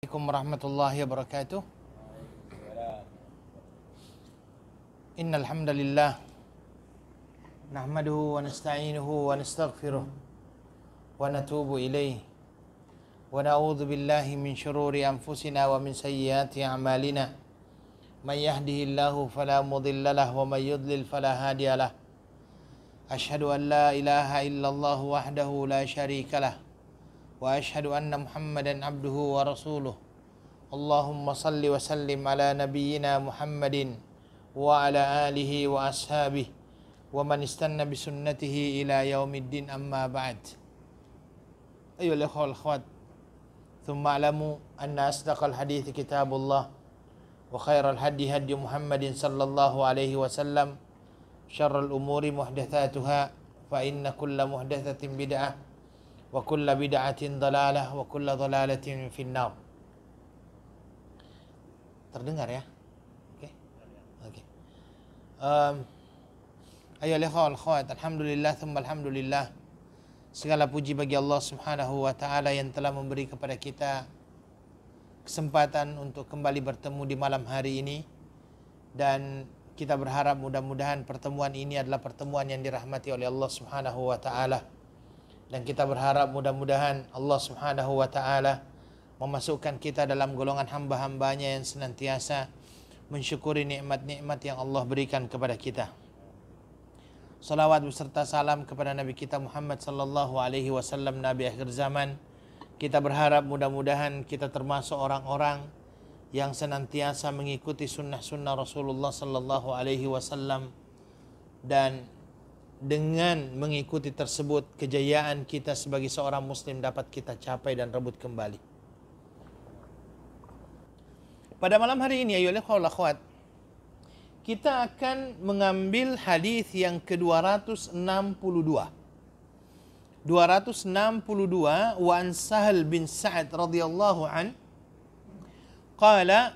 Assalamualaikum warahmatullahi wabarakatuh. Innal hamdalillah nahmaduhu wa nasta'inuhu wa nastaghfiruh wa natubu ilayh wa na'udzu billahi min shururi anfusina wa min sayyiati a'malina. Man yahdihillahu fala mudilla lahu wa man yudlil fala hadiya lahu. Asyhadu an la ilaha illallah wahdahu la syarika lah wa asyhadu anna Muhammadan abduhu wa rasuluh. Allahumma salli wa sallim ala nabiyyina Muhammadin wa ala alihi wa ashabihi wa man istanna bi sunnatihi ila yaumiddin, amma ba'd. Ayyuhal ikhwal akhwat, thumma alamu anna asdaqal hadithi kitabullah wa khairal hadi hadi Muhammadin sallallahu alaihi wasallam, syarrul umuri muhdatsatuha fa inna kulla muhdatsatin bid'ah wa kulla bid'atin dalalah wa kulla dalalatin finnar. Terdengar ya? Oke. Oke. Ayolah ikhwal akhwat, alhamdulillah thumma alhamdulillah. Segala puji bagi Allah Subhanahu wa taala yang telah memberi kepada kita kesempatan untuk kembali bertemu di malam hari ini, dan kita berharap mudah-mudahan pertemuan ini adalah pertemuan yang dirahmati oleh Allah Subhanahu wa taala. Dan kita berharap mudah-mudahan Allah Subhanahu wa ta'ala memasukkan kita dalam golongan hamba-hambanya yang senantiasa mensyukuri nikmat-nikmat yang Allah berikan kepada kita. Salawat beserta salam kepada Nabi kita Muhammad sallallahu alaihi wasallam, Nabi akhir zaman. Kita berharap mudah-mudahan kita termasuk orang-orang yang senantiasa mengikuti sunnah-sunnah Rasulullah sallallahu alaihi wasallam, dan dengan mengikuti tersebut kejayaan kita sebagai seorang muslim dapat kita capai dan rebut kembali. Pada malam hari ini ayolah ikhwal akhwat, kita akan mengambil hadis yang ke-262. 262, wa an Sahal bin Sa'ad radhiyallahu an qala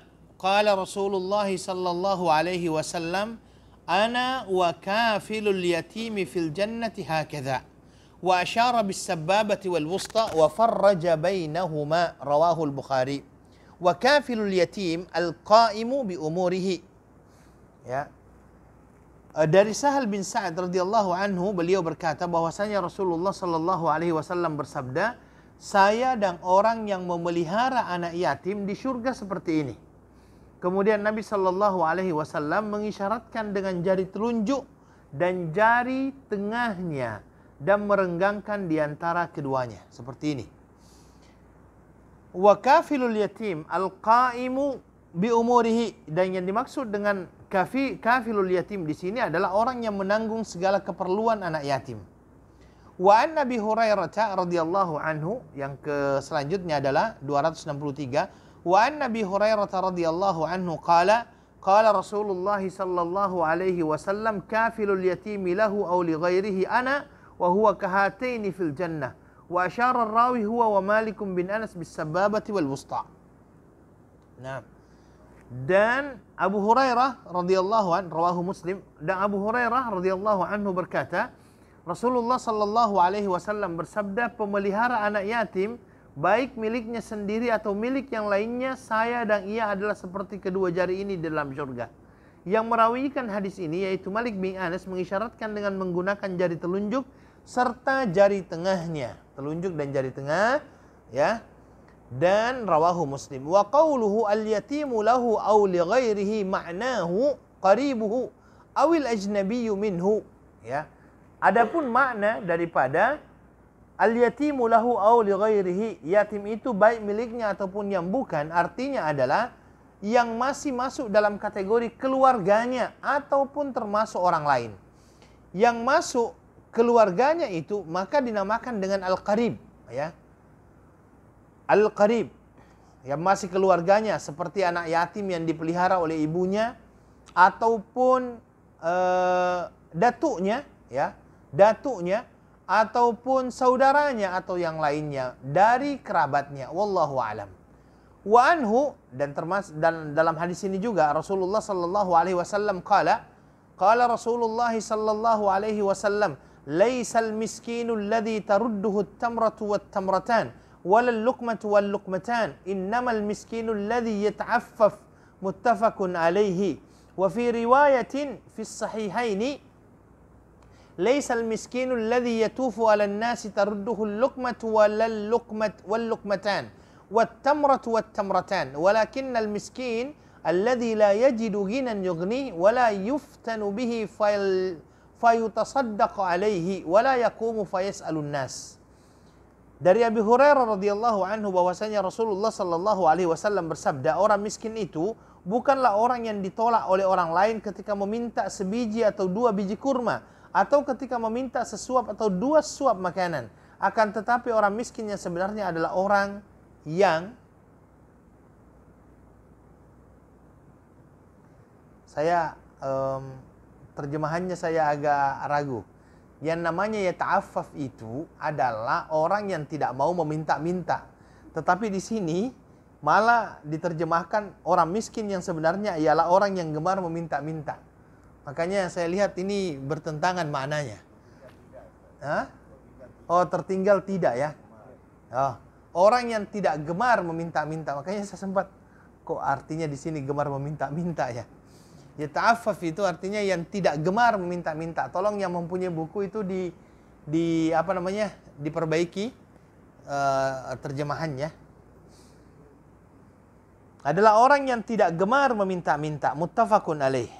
Rasulullah sallallahu alaihi wasallam, Ana wa kafilul yatimi fil jannati hakadha, wa asyara bis sababati wal wusta wa farraja bainahuma, rawahul Bukhari. Wa kafilul yatim al qaimu bi umurihi. Ya. Dari Sahal bin Sa'ad radhiyallahu anhu, beliau berkata bahwasanya Rasulullah sallallahu alaihi wasallam bersabda, saya dan orang yang memelihara anak yatim di surga seperti ini. Kemudian Nabi sallallahu alaihi wasallam mengisyaratkan dengan jari telunjuk dan jari tengahnya dan merenggangkan di antara keduanya seperti ini. Wa kafilul yatim al-qaimu bi umurihi, dan yang dimaksud dengan kafilul yatim di sini adalah orang yang menanggung segala keperluan anak yatim. Wa an Nabi Hurairah radhiyallahu anhu, yang selanjutnya adalah 263. Wa an Nabi Hurairah radhiyallahu anhu qala Rasulullah sallallahu alaihi wasallam, kafilul yatimi lahu aw li ghairihi ana wa huwa kahataini fil jannah, wa asyara ar-rawi huwa wa Malik bin Anas bis sababati wal wusta. Nah, dan Abu Hurairah radhiyallahu anhu, rawahu Muslim, dan Abu Hurairah radhiyallahu anhu berkata, Rasulullah sallallahu alaihi wasallam bersabda, pemelihara anak yatim baik miliknya sendiri atau milik yang lainnya, saya dan ia adalah seperti kedua jari ini di dalam surga. Yang merawikan hadis ini yaitu Malik bin Anas mengisyaratkan dengan menggunakan jari telunjuk serta jari tengahnya, telunjuk dan jari tengah, ya. Dan rawahu Muslim. Wa qawluhu al-yatimu lahu aw li ghairihi ma'nahu qaribuhu awil ajnabiyyu minhu, ya. Adapun makna daripada al-yatimu lahu aw li ghairihi, yatim itu baik miliknya ataupun yang bukan, artinya adalah yang masih masuk dalam kategori keluarganya ataupun termasuk orang lain. Yang masuk keluarganya itu maka dinamakan dengan al-qarib, ya. Al-qarib, yang masih keluarganya, seperti anak yatim yang dipelihara oleh ibunya ataupun datuknya, ya, datuknya ataupun saudaranya atau yang lainnya dari kerabatnya, wallahu alam. Wa anhu, dan termasuk dalam hadis ini juga Rasulullah sallallahu alaihi wasallam qala Rasulullah sallallahu alaihi wasallam, laisal miskinu alladhi tarudduhu at-tamratu wat-tamratan ولا اللقمة واللقمتان إنما المسكين الذي يتعفف متفق عليه وفي رواية في الصحيحين ليس المسكين الذي يطوف على الناس ترده اللقمة ولا اللقمة واللقمتان والتمرة والتمرتان ولكن المسكين الذي لا يجد غنى يغنيه ولا يفتن به فيتصدق عليه ولا يقوم فيسأل الناس. Dari Abi Hurairah radhiyallahu anhu bahwasanya Rasulullah sallallahu alaihi wasallam bersabda, orang miskin itu bukanlah orang yang ditolak oleh orang lain ketika meminta sebiji atau dua biji kurma atau ketika meminta sesuap atau dua suap makanan. Akan tetapi orang miskin yang sebenarnya adalah orang yang terjemahannya saya agak ragu. Yang namanya yata'affaf itu adalah orang yang tidak mau meminta-minta. Tetapi di sini malah diterjemahkan orang miskin yang sebenarnya ialah orang yang gemar meminta-minta. Makanya saya lihat ini bertentangan maknanya. Hah? Oh, tertinggal tidak ya? Oh, orang yang tidak gemar meminta-minta. Makanya saya sempat, kok artinya di sini gemar meminta-minta ya? Yata'affaf itu artinya yang tidak gemar meminta-minta. Tolong yang mempunyai buku itu diperbaiki terjemahannya. Adalah orang yang tidak gemar meminta-minta. Muttafaqun alaih.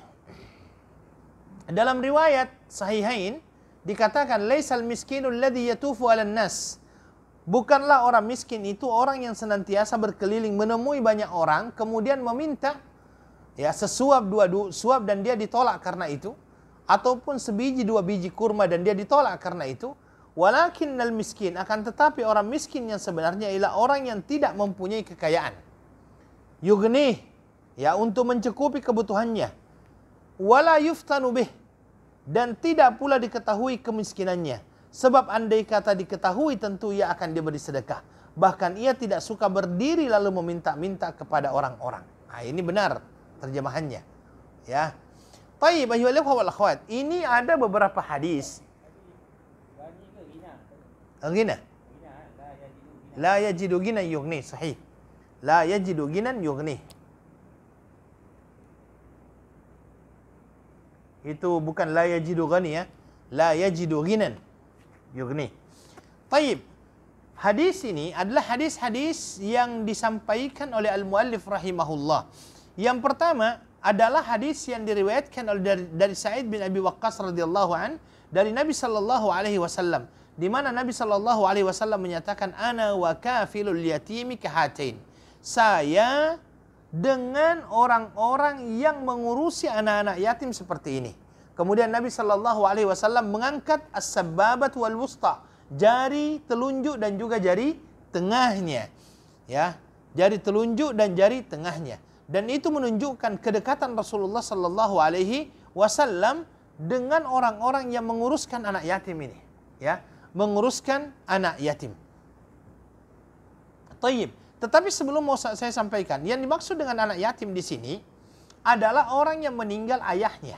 Dalam riwayat Sahihain dikatakan laisal miskinul ladzi yatufu 'alan nas. Bukanlah orang miskin itu orang yang senantiasa berkeliling menemui banyak orang kemudian meminta ya sesuap dua suap dan dia ditolak karena itu, ataupun sebiji dua biji kurma dan dia ditolak karena itu. Walakinnal miskin, akan tetapi orang miskin yang sebenarnya ialah orang yang tidak mempunyai kekayaan. Yughnih, ya untuk mencukupi kebutuhannya. Wala yuftanu bih, dan tidak pula diketahui kemiskinannya. Sebab andai kata diketahui tentu ia akan diberi sedekah. Bahkan ia tidak suka berdiri lalu meminta-minta kepada orang-orang. Nah, ini benar terjemahannya. Ya. Baik, ayyuhal ikhwah wal akhwat. Ini ada beberapa hadis. Ghina. La yajidu ghina yughni, sahih. La yajidu ghinan yughni. Itu bukan la yajidu ghani ya. La yajidu ghinan yughni. Baik. Hadis ini adalah hadis-hadis yang disampaikan oleh al-muallif rahimahullah. Yang pertama adalah hadis yang diriwayatkan dari Sa'id bin Abi Waqqas radhiyallahu an dari Nabi sallallahu alaihi wasallam, di mana Nabi sallallahu alaihi wasallam menyatakan ana wa kafilul yatimi kahatain. Saya dengan orang-orang yang mengurusi anak-anak yatim seperti ini. Kemudian Nabi sallallahu alaihi wasallam mengangkat as-sabbabat wal wusta, jari telunjuk dan juga jari tengahnya. Ya, jari telunjuk dan jari tengahnya. Dan itu menunjukkan kedekatan Rasulullah sallallahu alaihi wasallam dengan orang-orang yang menguruskan anak yatim ini, ya, menguruskan anak yatim. Tayyib. Tetapi sebelum mau saya sampaikan, yang dimaksud dengan anak yatim di sini adalah orang yang meninggal ayahnya,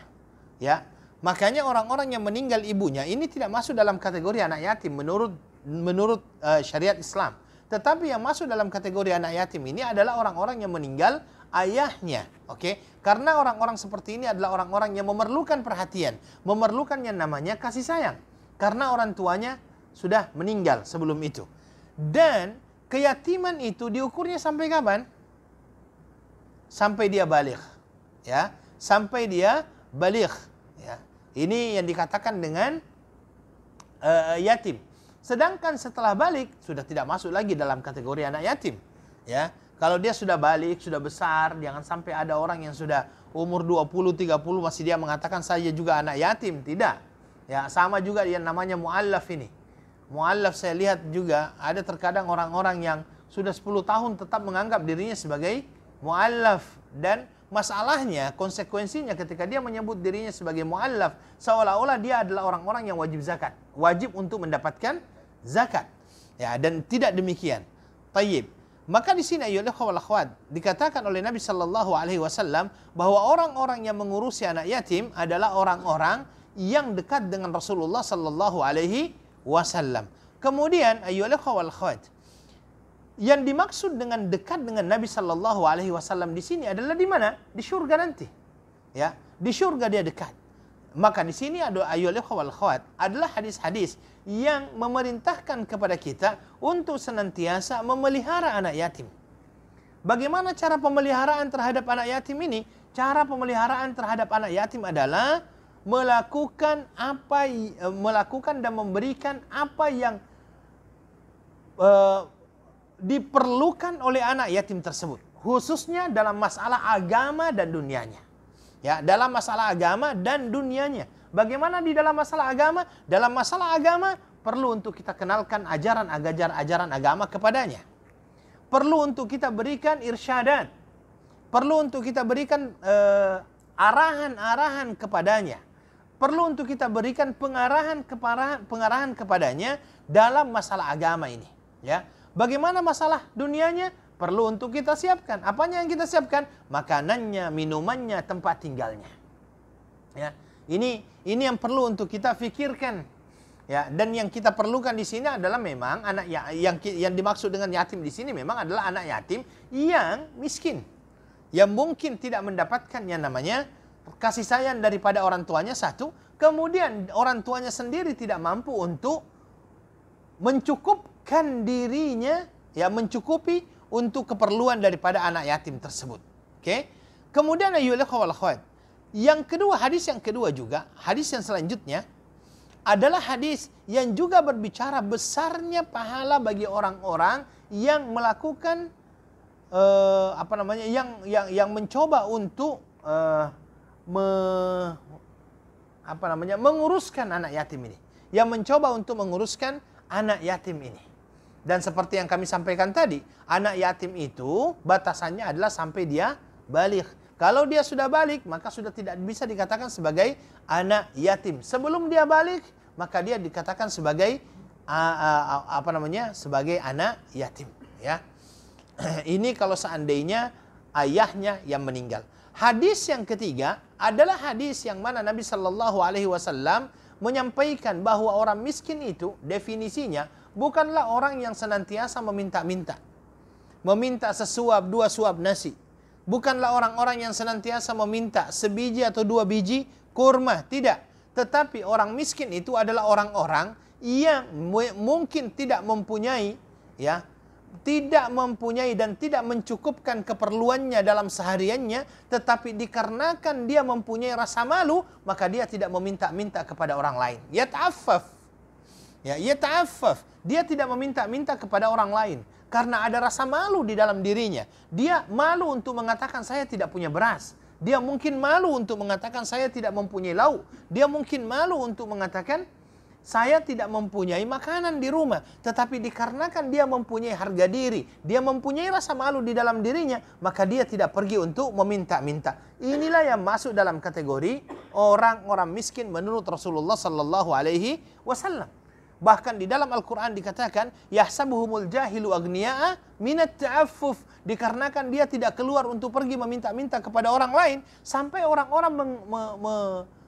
ya. Makanya orang-orang yang meninggal ibunya ini tidak masuk dalam kategori anak yatim menurut syariat Islam. Tetapi yang masuk dalam kategori anak yatim ini adalah orang-orang yang meninggal ayahnya, oke? Karena orang-orang seperti ini adalah orang-orang yang memerlukan perhatian, memerlukan yang namanya kasih sayang, karena orang tuanya sudah meninggal sebelum itu. Dan keyatiman itu diukurnya sampai kapan? Sampai dia baligh, ya, sampai dia baligh, ya. Ini yang dikatakan dengan yatim. Sedangkan setelah balik sudah tidak masuk lagi dalam kategori anak yatim, ya. Kalau dia sudah balik, sudah besar, jangan sampai ada orang yang sudah umur 20, 30 masih dia mengatakan saya juga anak yatim. Tidak. Ya, sama juga yang namanya mu'allaf ini. Mu'allaf saya lihat juga ada terkadang orang-orang yang sudah 10 tahun tetap menganggap dirinya sebagai mu'allaf. Dan masalahnya, konsekuensinya ketika dia menyebut dirinya sebagai mu'allaf, seolah-olah dia adalah orang-orang yang wajib zakat. Wajib untuk mendapatkan zakat. Ya, dan tidak demikian. Tayyib. Maka di sini ayyuhal ikhwah wal akhwat dikatakan oleh Nabi sallallahu alaihi wasallam bahwa orang-orang yang mengurusi anak yatim adalah orang-orang yang dekat dengan Rasulullah sallallahu alaihi wasallam. Kemudian ayyuhal ikhwah wal akhwat, Yang dimaksud dengan dekat dengan Nabi Sallallahu Alaihi Wasallam di sini adalah di mana? Di surga nanti. Ya, di surga dia dekat. Maka di sini ada ayyuhal ikhwah wal akhwat adalah hadis-hadis yang memerintahkan kepada kita untuk senantiasa memelihara anak yatim. Bagaimana cara pemeliharaan terhadap anak yatim ini? Cara pemeliharaan terhadap anak yatim adalah melakukan dan memberikan apa yang diperlukan oleh anak yatim tersebut, khususnya dalam masalah agama dan dunianya. Ya, dalam masalah agama dan dunianya. Bagaimana di dalam masalah agama? Dalam masalah agama perlu untuk kita kenalkan ajaran agama kepadanya. Perlu untuk kita berikan irsyadat. Perlu untuk kita berikan arahan-arahan kepadanya. Perlu untuk kita berikan pengarahan kepadanya dalam masalah agama ini. Ya. Bagaimana masalah dunianya? Perlu untuk kita siapkan. Apanya yang kita siapkan? Makanannya, minumannya, tempat tinggalnya. Ya. Ini yang perlu untuk kita fikirkan. Ya, dan yang kita perlukan di sini adalah memang anak yang dimaksud dengan yatim di sini memang adalah anak yatim yang miskin. Yang mungkin tidak mendapatkan yang namanya kasih sayang daripada orang tuanya satu, kemudian orang tuanya sendiri tidak mampu untuk mencukupkan dirinya, ya, mencukupi untuk keperluan daripada anak yatim tersebut. Oke? Kemudian ayyuhal ikhwah wal akhwat, yang kedua, hadis yang kedua juga, hadis yang selanjutnya adalah hadis yang juga berbicara besarnya pahala bagi orang-orang yang melakukan yang mencoba untuk menguruskan anak yatim ini, yang mencoba untuk menguruskan anak yatim ini. Dan seperti yang kami sampaikan tadi, anak yatim itu batasannya adalah sampai dia baligh. Kalau dia sudah baligh, maka sudah tidak bisa dikatakan sebagai anak yatim. Sebelum dia baligh, maka dia dikatakan sebagai sebagai anak yatim, ya. Ini kalau seandainya ayahnya yang meninggal. Hadis yang ketiga adalah hadis yang mana Nabi Sallallahu Alaihi Wasallam menyampaikan bahwa orang miskin itu definisinya bukanlah orang yang senantiasa meminta-minta, meminta sesuap, 2 suap nasi. Bukanlah orang-orang yang senantiasa meminta sebiji atau 2 biji kurma, tidak. Tetapi orang miskin itu adalah orang-orang yang mungkin tidak mempunyai, ya, tidak mempunyai dan tidak mencukupkan keperluannya dalam sehariannya, tetapi dikarenakan dia mempunyai rasa malu, maka dia tidak meminta-minta kepada orang lain. Yata'affaf. Ya, yata'affaf. Dia tidak meminta-minta kepada orang lain karena ada rasa malu di dalam dirinya. Dia malu untuk mengatakan saya tidak punya beras. Dia mungkin malu untuk mengatakan saya tidak mempunyai lauk. Dia mungkin malu untuk mengatakan saya tidak mempunyai makanan di rumah. Tetapi dikarenakan dia mempunyai harga diri, dia mempunyai rasa malu di dalam dirinya, maka dia tidak pergi untuk meminta-minta. Inilah yang masuk dalam kategori orang-orang miskin menurut Rasulullah Sallallahu Alaihi Wasallam. Bahkan di dalam Al-Quran dikatakan, yahsabuhumul jahilu agniya'a minat ta'affuf. Dikarenakan dia tidak keluar untuk pergi meminta-minta kepada orang lain, sampai orang-orang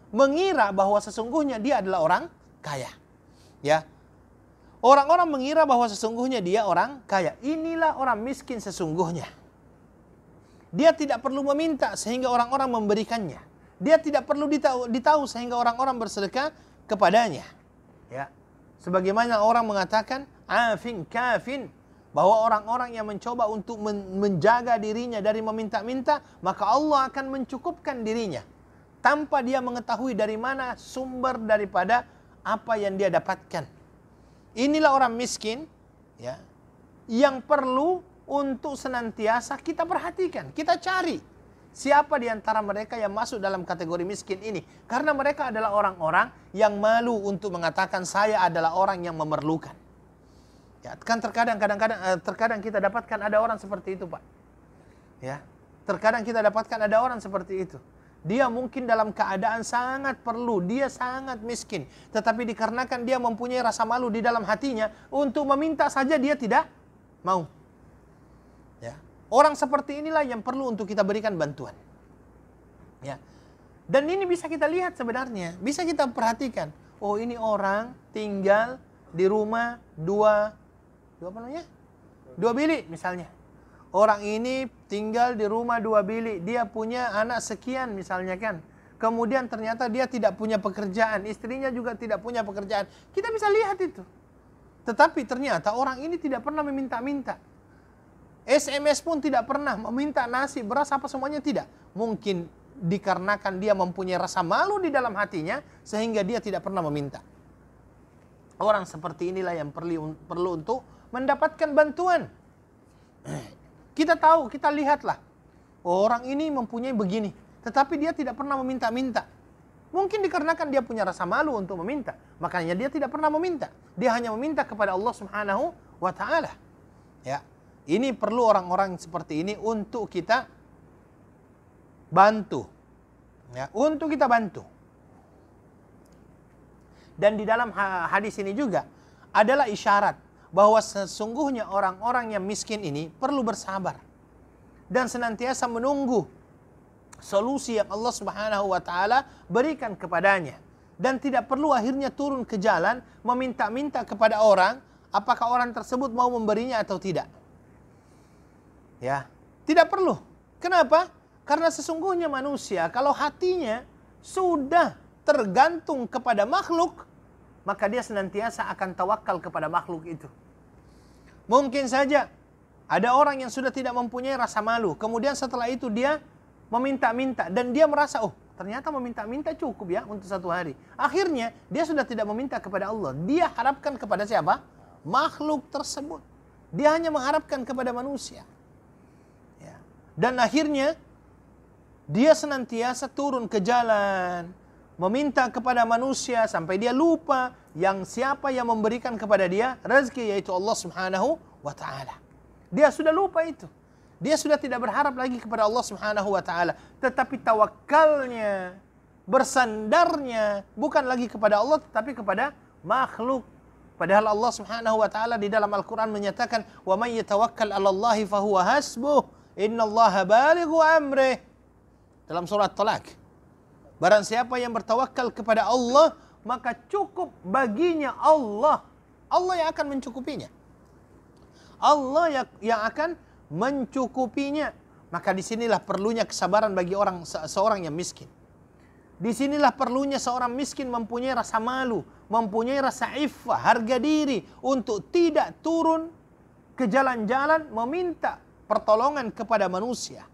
mengira bahwa sesungguhnya dia adalah orang kaya. Ya, orang-orang mengira bahwa sesungguhnya dia orang kaya. Inilah orang miskin sesungguhnya. Dia tidak perlu meminta sehingga orang-orang memberikannya. Dia tidak perlu ditahu sehingga orang-orang bersedekah kepadanya. Ya. Sebagaimana orang mengatakan afin kafin, bahwa orang-orang yang mencoba untuk menjaga dirinya dari meminta-minta, maka Allah akan mencukupkan dirinya tanpa dia mengetahui dari mana sumber daripada apa yang dia dapatkan. Inilah orang miskin, ya, yang perlu untuk senantiasa kita perhatikan, kita cari siapa di antara mereka yang masuk dalam kategori miskin ini. Karena mereka adalah orang-orang yang malu untuk mengatakan saya adalah orang yang memerlukan. Ya, kan terkadang kita dapatkan ada orang seperti itu, Pak. Ya, terkadang kita dapatkan ada orang seperti itu. Dia mungkin dalam keadaan sangat perlu, dia sangat miskin, tetapi dikarenakan dia mempunyai rasa malu di dalam hatinya, untuk meminta saja dia tidak mau. Ya. Orang seperti inilah yang perlu untuk kita berikan bantuan. Ya. Dan ini bisa kita lihat sebenarnya, bisa kita perhatikan. Oh, ini orang tinggal di rumah dua apa namanya? 2 bilik misalnya. Orang ini tinggal di rumah 2 bilik, dia punya anak sekian misalnya kan. Kemudian ternyata dia tidak punya pekerjaan, istrinya juga tidak punya pekerjaan. Kita bisa lihat itu. Tetapi ternyata orang ini tidak pernah meminta-minta. SMS pun tidak pernah meminta nasi, beras, apa semuanya tidak. Mungkin dikarenakan dia mempunyai rasa malu di dalam hatinya, sehingga dia tidak pernah meminta. Orang seperti inilah yang perlu untuk mendapatkan bantuan. Kita tahu, kita lihatlah. Orang ini mempunyai begini, tetapi dia tidak pernah meminta-minta. Mungkin dikarenakan dia punya rasa malu untuk meminta. Makanya dia tidak pernah meminta. Dia hanya meminta kepada Allah Subhanahu wa Ta'ala. Ya. Ini perlu orang-orang seperti ini untuk kita bantu. Ya, untuk kita bantu. Dan di dalam hadis ini juga adalah isyarat bahwa sesungguhnya orang-orang yang miskin ini perlu bersabar dan senantiasa menunggu solusi yang Allah Subhanahu wa Ta'ala berikan kepadanya, dan tidak perlu akhirnya turun ke jalan meminta-minta kepada orang apakah orang tersebut mau memberinya atau tidak. Ya, tidak perlu. Kenapa? Karena sesungguhnya manusia kalau hatinya sudah tergantung kepada makhluk, maka dia senantiasa akan tawakal kepada makhluk itu. Mungkin saja ada orang yang sudah tidak mempunyai rasa malu, kemudian setelah itu dia meminta-minta dan dia merasa, oh ternyata meminta-minta cukup ya untuk 1 hari. Akhirnya dia sudah tidak meminta kepada Allah. Dia harapkan kepada siapa? Makhluk tersebut. Dia hanya mengharapkan kepada manusia. Ya. Dan akhirnya dia senantiasa turun ke jalan, meminta kepada manusia sampai dia lupa yang siapa yang memberikan kepada dia rezeki, yaitu Allah Subhanahu wa Ta'ala. Dia sudah lupa itu. Dia sudah tidak berharap lagi kepada Allah Subhanahu wa Ta'ala, tetapi tawakalnya, bersandarnya bukan lagi kepada Allah tetapi kepada makhluk. Padahal Allah Subhanahu wa Ta'ala di dalam Al-Qur'an menyatakan, "Wa may yatawakkal 'alallahi fahuwa hasbuh, innallaha balighu amrih." Dalam surat Talaq. Barang siapa yang bertawakal kepada Allah, maka cukup baginya Allah. Allah yang akan mencukupinya. Allah yang akan mencukupinya. Maka disinilah perlunya kesabaran bagi seorang yang miskin. Disinilah perlunya seorang miskin mempunyai rasa malu, mempunyai rasa iffah, harga diri, untuk tidak turun ke jalan-jalan meminta pertolongan kepada manusia.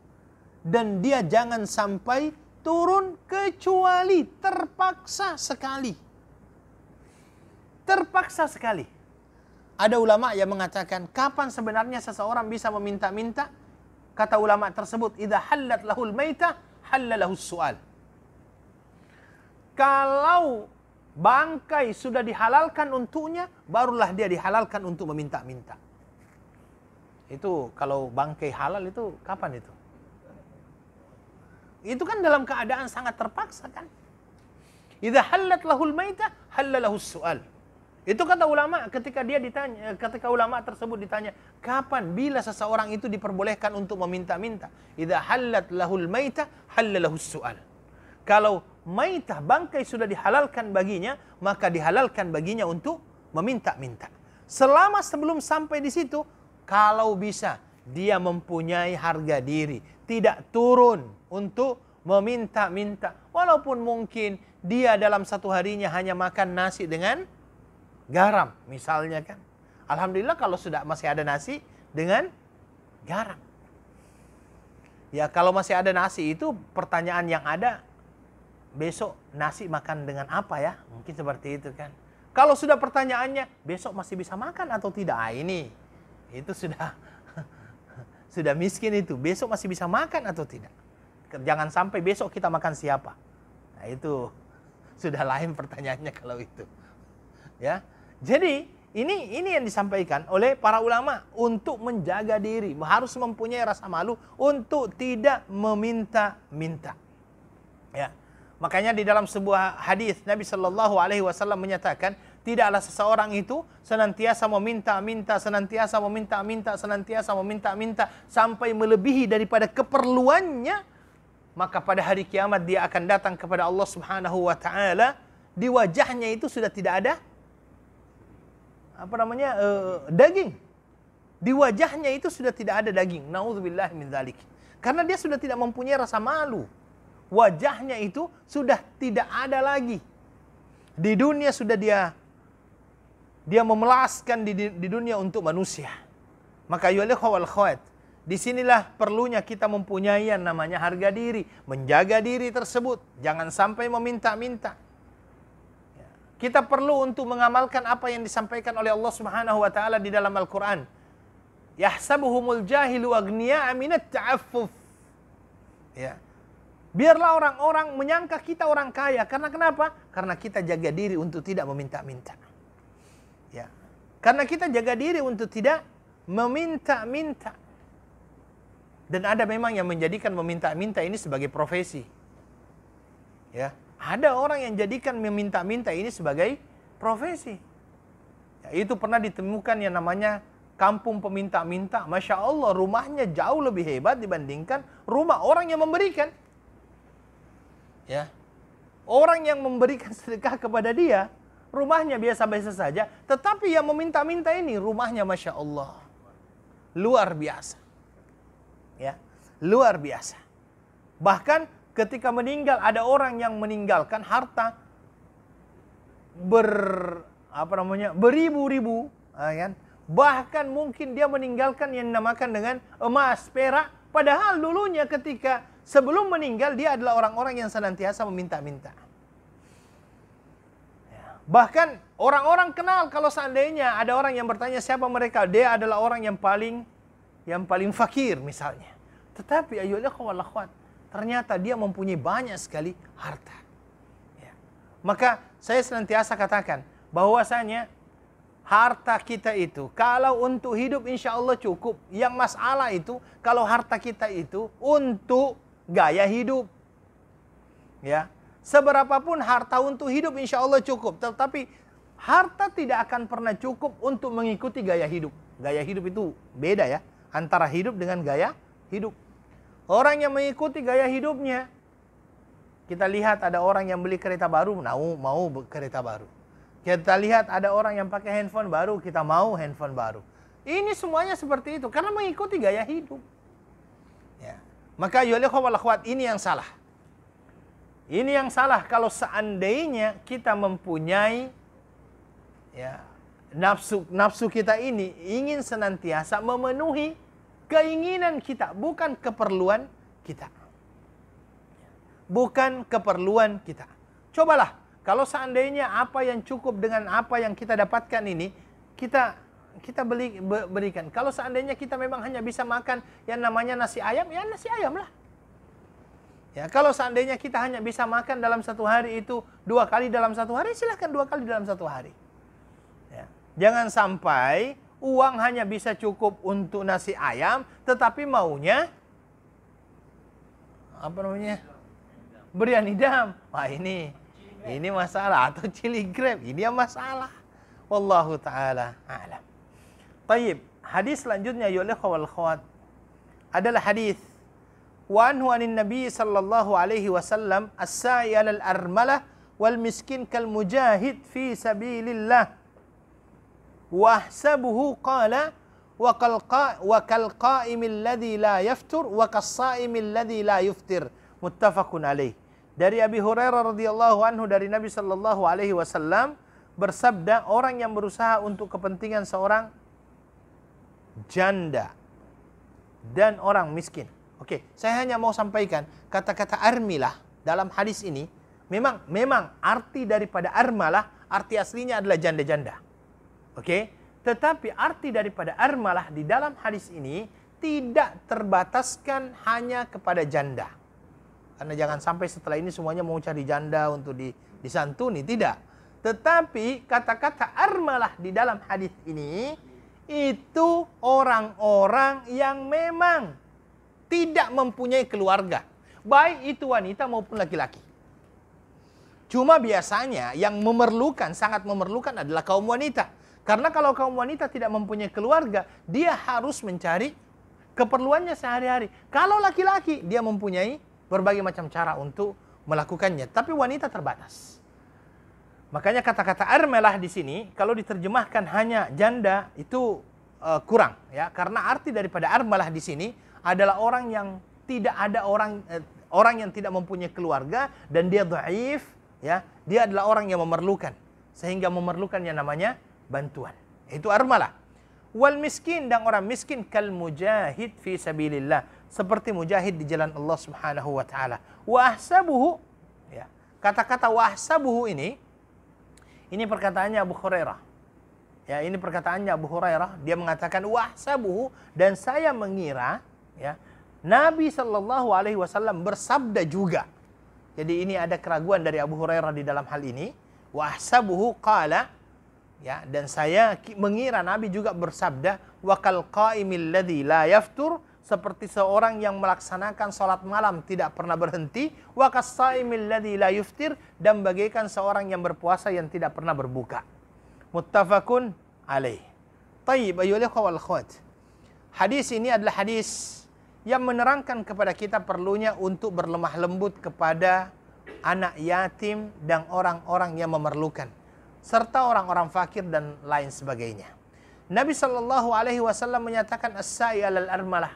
Dan dia jangan sampai turun kecuali terpaksa sekali. Terpaksa sekali. Ada ulama yang mengatakan, kapan sebenarnya seseorang bisa meminta-minta? Kata ulama tersebut, idza hallat lahul maitah, halla lahus su'al. Kalau bangkai sudah dihalalkan untuknya, barulah dia dihalalkan untuk meminta-minta. Itu kalau bangkai halal itu kapan itu? Itu kan dalam keadaan sangat terpaksa kan. Idza hallat lahul maitah, halla lahus su'al. Itu kata ulama ketika ulama tersebut ditanya, kapan bila seseorang itu diperbolehkan untuk meminta-minta? Idza hallat lahul maitah, halla lahus su'al. Kalau maitah, bangkai sudah dihalalkan baginya, maka dihalalkan baginya untuk meminta-minta. Selama sebelum sampai di situ, kalau bisa dia mempunyai harga diri, tidak turun untuk meminta-minta. Walaupun mungkin dia dalam satu harinya hanya makan nasi dengan garam, misalnya kan. Alhamdulillah kalau sudah masih ada nasi dengan garam. Ya kalau masih ada nasi itu pertanyaan yang ada, besok nasi makan dengan apa ya? Mungkin seperti itu kan. Kalau sudah pertanyaannya, besok masih bisa makan atau tidak? Itu sudah miskin itu. Besok masih bisa makan atau tidak? Jangan sampai besok kita makan siapa. Nah itu sudah lain pertanyaannya kalau itu. Ya. Jadi ini yang disampaikan oleh para ulama untuk menjaga diri, harus mempunyai rasa malu untuk tidak meminta-minta. Ya. Makanya di dalam sebuah hadis Nabi Shallallahu Alaihi Wasallam menyatakan, tidaklah seseorang itu senantiasa meminta-minta, senantiasa meminta-minta, senantiasa meminta-minta sampai melebihi daripada keperluannya, maka pada hari kiamat dia akan datang kepada Allah Subhanahu wa Ta'ala, di wajahnya itu sudah tidak ada daging. Di wajahnya itu sudah tidak ada daging. Nauzubillah min dzalik. Karena dia sudah tidak mempunyai rasa malu. Wajahnya itu sudah tidak ada lagi. Di dunia sudah dia memelaskan di dunia untuk manusia. Maka ayyuhal wal akhwat, disinilah perlunya kita mempunyai yang namanya harga diri, menjaga diri tersebut, jangan sampai meminta-minta. Kita perlu untuk mengamalkan apa yang disampaikan oleh Allah Subhanahu wa taala di dalam Al-Qur'an. Yahsabuhumul jahilu aghniya'a minat ta'affuf. Ya. Biarlah orang-orang menyangka kita orang kaya. Karena kenapa? Karena kita jaga diri untuk tidak meminta-minta. Ya. Karena kita jaga diri untuk tidak meminta-minta. Dan ada memang yang menjadikan meminta-minta ini sebagai profesi. Ya. Ada orang yang jadikan meminta-minta ini sebagai profesi. Ya, itu pernah ditemukan yang namanya kampung peminta-minta. Masya Allah, rumahnya jauh lebih hebat dibandingkan rumah orang yang memberikan. Ya, orang yang memberikan sedekah kepada dia, rumahnya biasa-biasa saja. Tetapi yang meminta-minta ini, rumahnya Masya Allah, luar biasa. Ya, luar biasa. Bahkan ketika meninggal, ada orang yang meninggalkan harta beribu-ribu, kan? Bahkan mungkin dia meninggalkan yang dinamakan dengan emas, perak. Padahal dulunya ketika sebelum meninggal dia adalah orang-orang yang senantiasa meminta-minta. Bahkan orang-orang kenal kalau seandainya ada orang yang bertanya siapa mereka, dia adalah orang yang paling fakir misalnya. Tetapi ayyuhal wal akhwat, ternyata dia mempunyai banyak sekali harta. Ya. Maka saya senantiasa katakan bahwasanya harta kita itu kalau untuk hidup insya Allah cukup. Yang masalah itu kalau harta kita itu untuk gaya hidup. Ya, seberapapun harta untuk hidup insya Allah cukup. Tetapi harta tidak akan pernah cukup untuk mengikuti gaya hidup. Gaya hidup itu beda ya, antara hidup dengan gaya hidup. Orang yang mengikuti gaya hidupnya, kita lihat ada orang yang beli kereta baru, mau kereta baru. Kita lihat ada orang yang pakai handphone baru, kita mau handphone baru. Ini semuanya seperti itu karena mengikuti gaya hidup. Ya. Maka ayyuhal wal akhwat, ini yang salah. Ini yang salah kalau seandainya kita mempunyai ya, nafsu kita ini ingin senantiasa memenuhi keinginan kita, bukan keperluan kita. Bukan keperluan kita. Cobalah kalau seandainya apa yang cukup dengan apa yang kita dapatkan ini kita berikan. Kalau seandainya kita memang hanya bisa makan yang namanya nasi ayam, ya nasi ayam lah. Ya, kalau seandainya kita hanya bisa makan dalam satu hari itu 2 kali dalam satu hari, silahkan 2 kali dalam satu hari. Ya. Jangan sampai uang hanya bisa cukup untuk nasi ayam, tetapi maunya biryani dam. Wah ini masalah, atau chili crab, ini yang masalah. Wallahu ta'ala a'lam. Tayyib, hadis selanjutnya ya wal akhwat adalah hadis wa anhu anin nabi sallallahu alaihi wasallam as-sa'i 'alal armalah wal miskin kal mujahid fi sabilillah wa ahsabuhu qala wa kal qa'imil ladzi la yaftur wa kas sa'imil ladzi la yuftir. Muttafaqun alaih. Dari Abi Hurairah radhiyallahu anhu dari Nabi sallallahu alaihi wasallam bersabda, orang yang berusaha untuk kepentingan seorang janda dan orang miskin. Oke, saya hanya mau sampaikan kata-kata armilah dalam hadis ini memang arti daripada armalah, arti aslinya adalah janda-janda. Oke, tetapi arti daripada armalah di dalam hadis ini tidak terbataskan hanya kepada janda. Karena jangan sampai setelah ini semuanya mau cari janda untuk disantuni, tidak. Tetapi kata-kata armalah di dalam hadis ini itu orang-orang yang memang tidak mempunyai keluarga, baik itu wanita maupun laki-laki. Cuma biasanya yang sangat memerlukan adalah kaum wanita. Karena kalau kaum wanita tidak mempunyai keluarga, dia harus mencari keperluannya sehari-hari. Kalau laki-laki, dia mempunyai berbagai macam cara untuk melakukannya, tapi wanita terbatas. Makanya kata-kata armalah di sini kalau diterjemahkan hanya janda itu kurang, ya, karena arti daripada armalah di sini adalah orang yang tidak ada orang yang tidak mempunyai keluarga dan dia dhaif, ya, dia adalah orang yang memerlukan, sehingga memerlukan yang namanya bantuan. Itu armalah. Wal miskin, dan orang miskin kal mujahid fi sabilillah, seperti mujahid di jalan Allah Subhanahu wa taala. Wa ahsabuhu, ya. Kata-kata wa ahsabuhu ini perkataannya Abu Hurairah. Ya, ini perkataannya Abu Hurairah, dia mengatakan wa ahsabuhu, dan saya mengira, ya, Nabi sallallahu alaihi wasallam bersabda juga. Jadi ini ada keraguan dari Abu Hurairah di dalam hal ini. Wa ahsabuhu qala, ya, dan saya mengira Nabi juga bersabda, wa kal qaimil ladzi la yaftur, seperti seorang yang melaksanakan salat malam tidak pernah berhenti, wa kas saimil ladzi la yuftir, dan bagaikan seorang yang berpuasa yang tidak pernah berbuka. Muttafaqun alaih. Tayyib ayyuhal ikhwah wal akhwat. Hadis ini adalah hadis yang menerangkan kepada kita perlunya untuk berlemah lembut kepada anak yatim dan orang-orang yang memerlukan, serta orang-orang fakir dan lain sebagainya. Nabi sallallahu alaihi wasallam menyatakan as-sa'i 'alal armalah,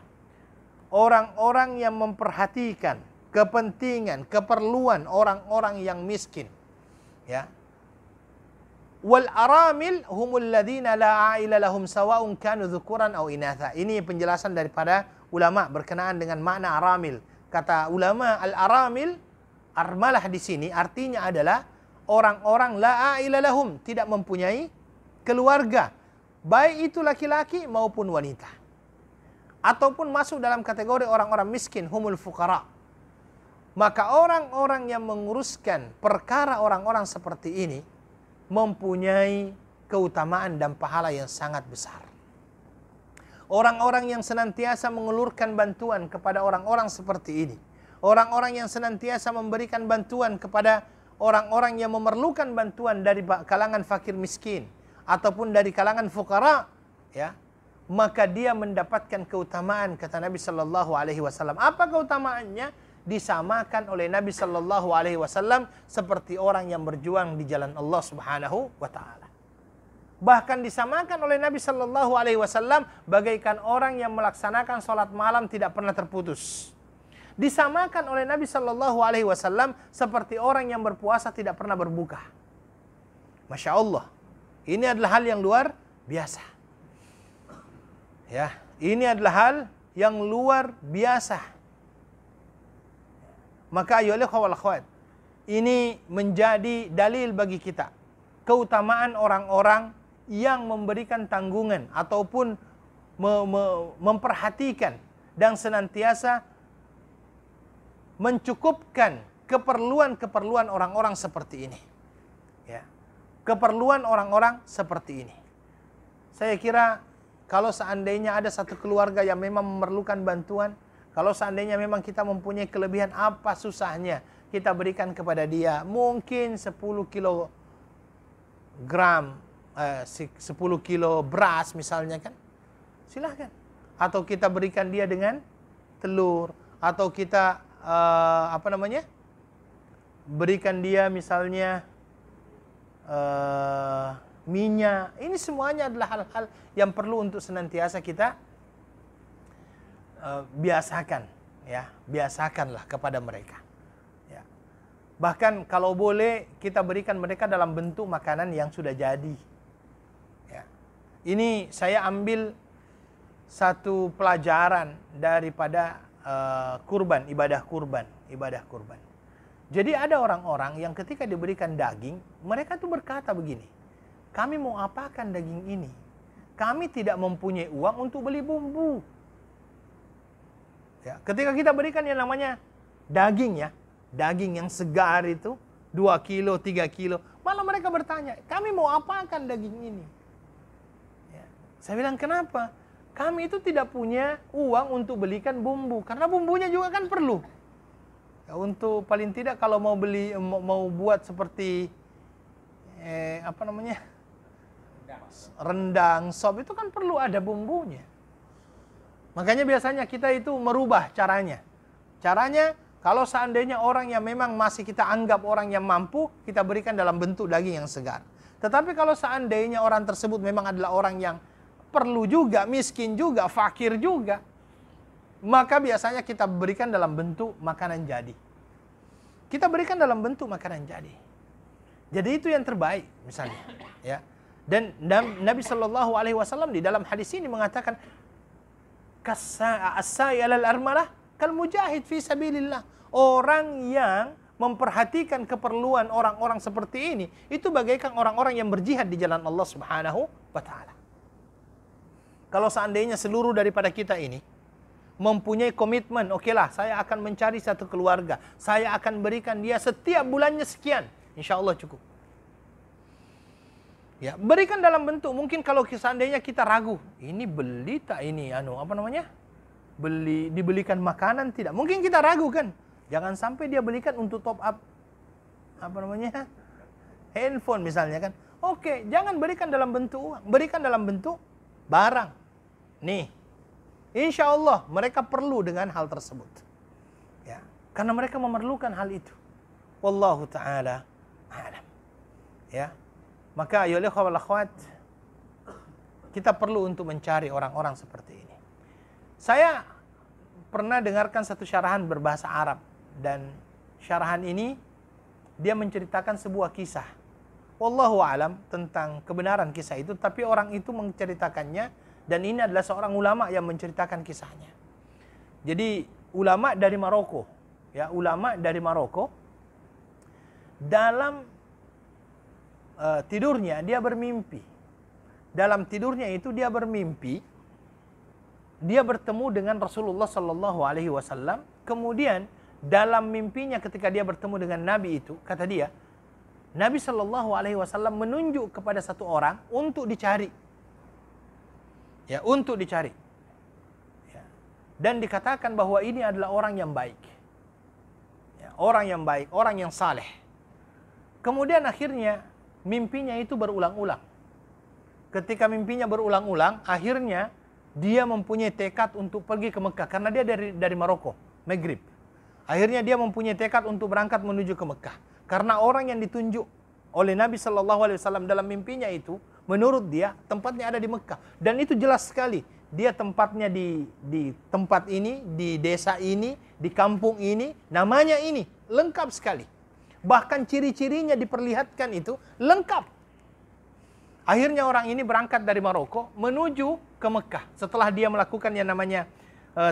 orang-orang yang memperhatikan kepentingan, keperluan orang-orang yang miskin, ya. Wal aramil humul ladzina la a'ila lahum sawa'un kanu dzukuran aw inatha. Ini penjelasan daripada ulama berkenaan dengan makna aramil. Kata ulama, al aramil, armalah di sini artinya adalah orang-orang la a'ila lahum, tidak mempunyai keluarga, baik itu laki-laki maupun wanita, ataupun masuk dalam kategori orang-orang miskin, humul fuqara. Maka orang-orang yang menguruskan perkara orang-orang seperti ini mempunyai keutamaan dan pahala yang sangat besar. Orang-orang yang senantiasa mengulurkan bantuan kepada orang-orang seperti ini, orang-orang yang senantiasa memberikan bantuan kepada orang-orang yang memerlukan bantuan dari kalangan fakir miskin ataupun dari kalangan fuqara, ya, maka dia mendapatkan keutamaan, kata Nabi sallallahu alaihi wasallam. Apa keutamaannya? Disamakan oleh Nabi sallallahu alaihi wasallam seperti orang yang berjuang di jalan Allah Subhanahu wa taala. Bahkan disamakan oleh Nabi sallallahu alaihi wasallam bagaikan orang yang melaksanakan salat malam tidak pernah terputus. Disamakan oleh Nabi sallallahu alaihi wasallam seperti orang yang berpuasa tidak pernah berbuka. Masya Allah. Ini adalah hal yang luar biasa. Ya, ini adalah hal yang luar biasa. Maka ayolah wal akhwat, ini menjadi dalil bagi kita keutamaan orang-orang yang memberikan tanggungan ataupun memperhatikan dan senantiasa mencukupkan keperluan-keperluan orang-orang seperti ini. Ya. Keperluan orang-orang seperti ini. Saya kira kalau seandainya ada satu keluarga yang memang memerlukan bantuan, kalau seandainya memang kita mempunyai kelebihan, apa susahnya kita berikan kepada dia mungkin 10 kilogram, 10 kilo beras misalnya, kan? Silahkan. Atau kita berikan dia dengan telur, atau kita berikan dia misalnya minyak. Ini semuanya adalah hal-hal yang perlu untuk senantiasa kita biasakan, ya, biasakanlah kepada mereka, ya. Bahkan kalau boleh kita berikan mereka dalam bentuk makanan yang sudah jadi, ya. Ini saya ambil satu pelajaran daripada kurban, ibadah kurban. Jadi ada orang-orang yang ketika diberikan daging, mereka tuh berkata begini, kami mau apakan daging ini? Kami tidak mempunyai uang untuk beli bumbu. Ya, ketika kita berikan yang namanya daging, ya, daging yang segar itu 2 kilo, 3 kilo, malah mereka bertanya, kami mau apakan daging ini? Ya, saya bilang, kenapa? Kami itu tidak punya uang untuk belikan bumbu, karena bumbunya juga kan perlu. Ya, untuk paling tidak kalau mau beli, mau buat seperti rendang, sop, itu kan perlu ada bumbunya. Makanya biasanya kita itu merubah caranya. Caranya, kalau seandainya orang yang memang masih kita anggap orang yang mampu, kita berikan dalam bentuk daging yang segar. Tetapi kalau seandainya orang tersebut memang adalah orang yang perlu juga, miskin juga, fakir juga. Maka biasanya kita berikan dalam bentuk makanan jadi. Kita berikan dalam bentuk makanan jadi. Jadi itu yang terbaik misalnya, ya. Dan Nabi Shallallahu Alaihi Wasallam di dalam hadis ini mengatakan, as-sa'i 'alal armalah kal mujahid fi sabilillah. Orang yang memperhatikan keperluan orang-orang seperti ini, itu bagaikan orang-orang yang berjihad di jalan Allah Subhanahu wa taala. Kalau seandainya seluruh daripada kita ini mempunyai komitmen, okelah, saya akan mencari satu keluarga, saya akan berikan dia setiap bulannya sekian, insya Allah cukup. Ya, berikan dalam bentuk, mungkin kalau seandainya kita ragu, ini beli tak ini, dibelikan makanan tidak? Mungkin kita ragu kan? Jangan sampai dia belikan untuk top up, handphone misalnya kan? Oke, jangan berikan dalam bentuk uang, berikan dalam bentuk barang. Nih, insya Allah mereka perlu dengan hal tersebut. Ya, karena mereka memerlukan hal itu. Wallahu ta'ala a'lam. Ya. Maka ayolah wal akhwat, kita perlu untuk mencari orang-orang seperti ini. Saya pernah dengarkan satu syarahan berbahasa Arab, dan syarahan ini dia menceritakan sebuah kisah. Wallahu a'lam tentang kebenaran kisah itu, tapi orang itu menceritakannya, dan ini adalah seorang ulama yang menceritakan kisahnya. Jadi ulama dari Maroko, ya, ulama dari Maroko, dalam tidurnya dia bermimpi. Dalam tidurnya itu dia bermimpi, dia bertemu dengan Rasulullah Sallallahu Alaihi Wasallam. Kemudian dalam mimpinya ketika dia bertemu dengan Nabi itu, kata dia, Nabi Sallallahu Alaihi Wasallam menunjuk kepada satu orang untuk dicari, ya, untuk dicari, ya. Dan dikatakan bahwa ini adalah orang yang baik, ya, orang yang baik, orang yang saleh. Kemudian akhirnya mimpinya itu berulang-ulang. Ketika mimpinya berulang-ulang, akhirnya dia mempunyai tekad untuk pergi ke Mekah, karena dia dari Maroko, Maghrib. Akhirnya dia mempunyai tekad untuk berangkat menuju ke Mekah, karena orang yang ditunjuk oleh Nabi Shallallahu Alaihi Wasallam dalam mimpinya itu, menurut dia tempatnya ada di Mekah, dan itu jelas sekali. Dia tempatnya di tempat ini, di desa ini, di kampung ini, namanya ini, lengkap sekali. Bahkan ciri-cirinya diperlihatkan itu lengkap. Akhirnya orang ini berangkat dari Maroko menuju ke Mekah. Setelah dia melakukan yang namanya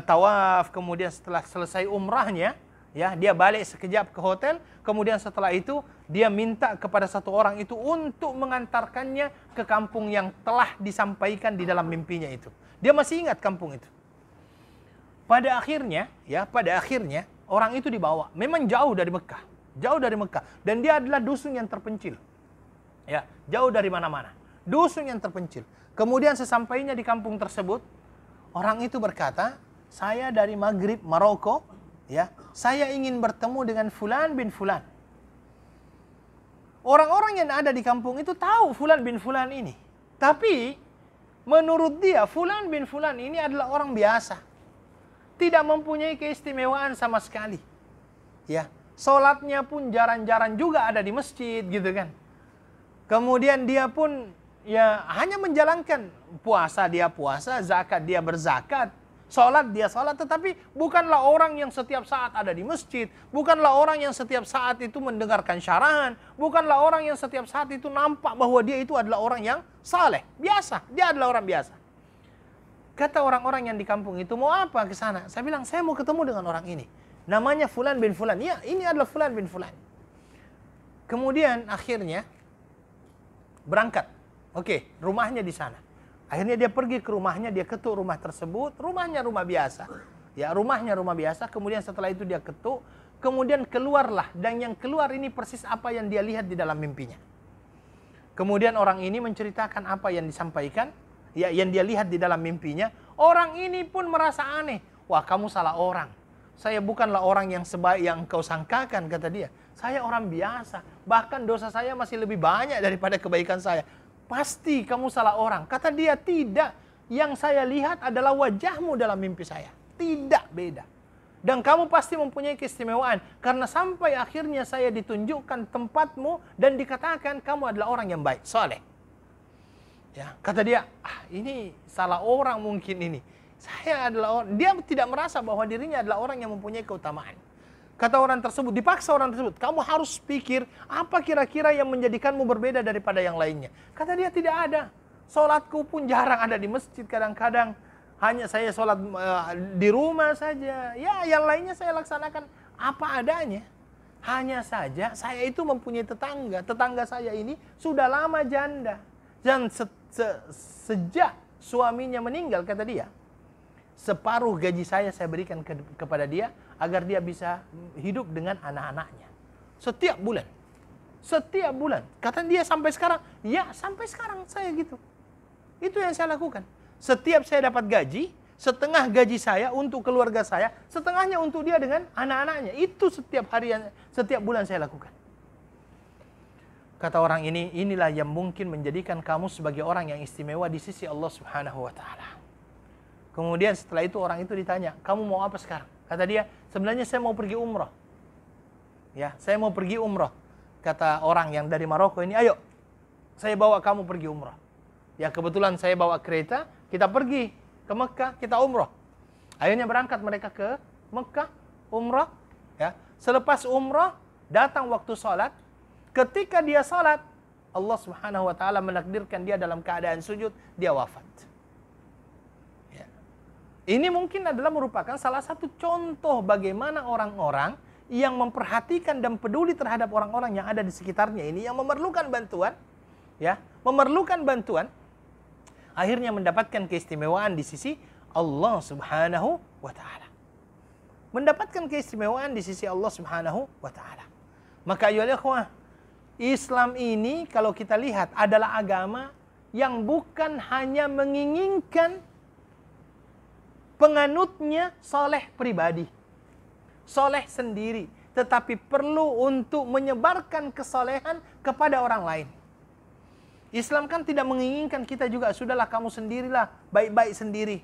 tawaf, kemudian setelah selesai umrahnya, ya, dia balik sekejap ke hotel. Kemudian setelah itu dia minta kepada satu orang itu untuk mengantarkannya ke kampung yang telah disampaikan di dalam mimpinya itu. Dia masih ingat kampung itu. Pada akhirnya orang itu dibawa. Memang jauh dari Mekah. Jauh dari Mekah, dan dia adalah dusun yang terpencil, ya, jauh dari mana-mana, dusun yang terpencil. Kemudian sesampainya di kampung tersebut, orang itu berkata, saya dari Maghrib, Maroko, ya, saya ingin bertemu dengan Fulan bin Fulan. Orang-orang yang ada di kampung itu tahu Fulan bin Fulan ini, tapi menurut dia Fulan bin Fulan ini adalah orang biasa, tidak mempunyai keistimewaan sama sekali, ya. Sholatnya pun jarang-jarang juga ada di masjid, gitu kan. Kemudian dia pun ya hanya menjalankan puasa, dia puasa, zakat dia berzakat, sholat dia sholat, tetapi bukanlah orang yang setiap saat ada di masjid, bukanlah orang yang setiap saat itu mendengarkan syarahan, bukanlah orang yang setiap saat itu nampak bahwa dia itu adalah orang yang saleh, biasa, dia adalah orang biasa. Kata orang-orang yang di kampung itu, mau apa ke sana? Saya bilang, saya mau ketemu dengan orang ini. Namanya Fulan bin Fulan. Ya, ini adalah Fulan bin Fulan. Kemudian akhirnya berangkat. Oke, rumahnya di sana. Akhirnya dia pergi ke rumahnya, dia ketuk rumah tersebut. Rumahnya rumah biasa. Ya, rumahnya rumah biasa. Kemudian setelah itu dia ketuk. Kemudian keluarlah. Dan yang keluar ini persis apa yang dia lihat di dalam mimpinya. Kemudian orang ini menceritakan apa yang disampaikan, ya, yang dia lihat di dalam mimpinya. Orang ini pun merasa aneh. Wah, kamu salah orang. Saya bukanlah orang yang sebaik yang kau sangkakan, kata dia. Saya orang biasa. Bahkan dosa saya masih lebih banyak daripada kebaikan saya. Pasti kamu salah orang. Kata dia, tidak. Yang saya lihat adalah wajahmu dalam mimpi saya. Tidak beda. Dan kamu pasti mempunyai keistimewaan. Karena sampai akhirnya saya ditunjukkan tempatmu dan dikatakan kamu adalah orang yang baik, soleh. Ya, kata dia, ini salah orang mungkin ini. Saya adalah orang, dia tidak merasa bahwa dirinya adalah orang yang mempunyai keutamaan. Kata orang tersebut, dipaksa orang tersebut, kamu harus pikir apa kira-kira yang menjadikanmu berbeda daripada yang lainnya. Kata dia, tidak ada. Sholatku pun jarang ada di masjid, kadang-kadang hanya saya sholat di rumah saja. Ya, yang lainnya saya laksanakan apa adanya. Hanya saja saya itu mempunyai tetangga. Tetangga saya ini sudah lama janda. Dan sejak suaminya meninggal, kata dia, separuh gaji saya berikan kepada dia agar dia bisa hidup dengan anak-anaknya. Setiap bulan. Setiap bulan. Kata dia sampai sekarang, ya sampai sekarang saya gitu. Itu yang saya lakukan. Setiap saya dapat gaji, setengah gaji saya untuk keluarga saya, setengahnya untuk dia dengan anak-anaknya. Itu setiap harian, setiap bulan saya lakukan. Kata orang ini, inilah yang mungkin menjadikan kamu sebagai orang yang istimewa di sisi Allah Subhanahu wa taala. Kemudian setelah itu orang itu ditanya, "Kamu mau apa sekarang?" Kata dia, "Sebenarnya saya mau pergi umrah." Ya, saya mau pergi umrah. Kata orang yang dari Maroko ini, "Ayo, saya bawa kamu pergi umrah." Ya, kebetulan saya bawa kereta, kita pergi ke Mekah, kita umrah. Akhirnya berangkat mereka ke Mekah, umrah. Ya, selepas umrah, datang waktu sholat. Ketika dia salat, Allah Subhanahu wa taala menakdirkan dia dalam keadaan sujud, dia wafat. Ya. Ini mungkin adalah merupakan salah satu contoh bagaimana orang-orang yang memperhatikan dan peduli terhadap orang-orang yang ada di sekitarnya ini yang memerlukan bantuan, ya, memerlukan bantuan, akhirnya mendapatkan keistimewaan di sisi Allah Subhanahu wa taala. Mendapatkan keistimewaan di sisi Allah Subhanahu wa taala. Maka ayolah ikhwah, Islam ini kalau kita lihat adalah agama yang bukan hanya menginginkan penganutnya soleh pribadi, soleh sendiri, tetapi perlu untuk menyebarkan kesolehan kepada orang lain. Islam kan tidak menginginkan kita juga, sudahlah kamu sendirilah, baik-baik sendiri.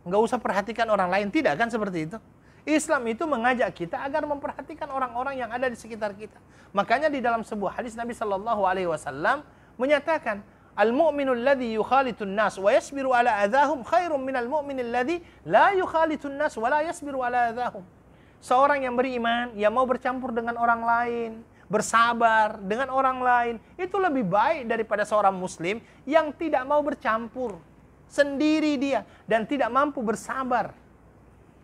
Nggak usah perhatikan orang lain, tidak kan seperti itu. Islam itu mengajak kita agar memperhatikan orang-orang yang ada di sekitar kita. Makanya di dalam sebuah hadis Nabi sallallahu alaihi wasallam menyatakan, "Al-mu'minul ladzi yukhalitun nas wa yasbiru ala adzahum khairum minal mu'minil ladzi la yukhalitun nas wa la yasbiru ala adzahum." Seorang yang beriman, yang mau bercampur dengan orang lain, bersabar dengan orang lain, itu lebih baik daripada seorang muslim yang tidak mau bercampur, sendiri dia dan tidak mampu bersabar.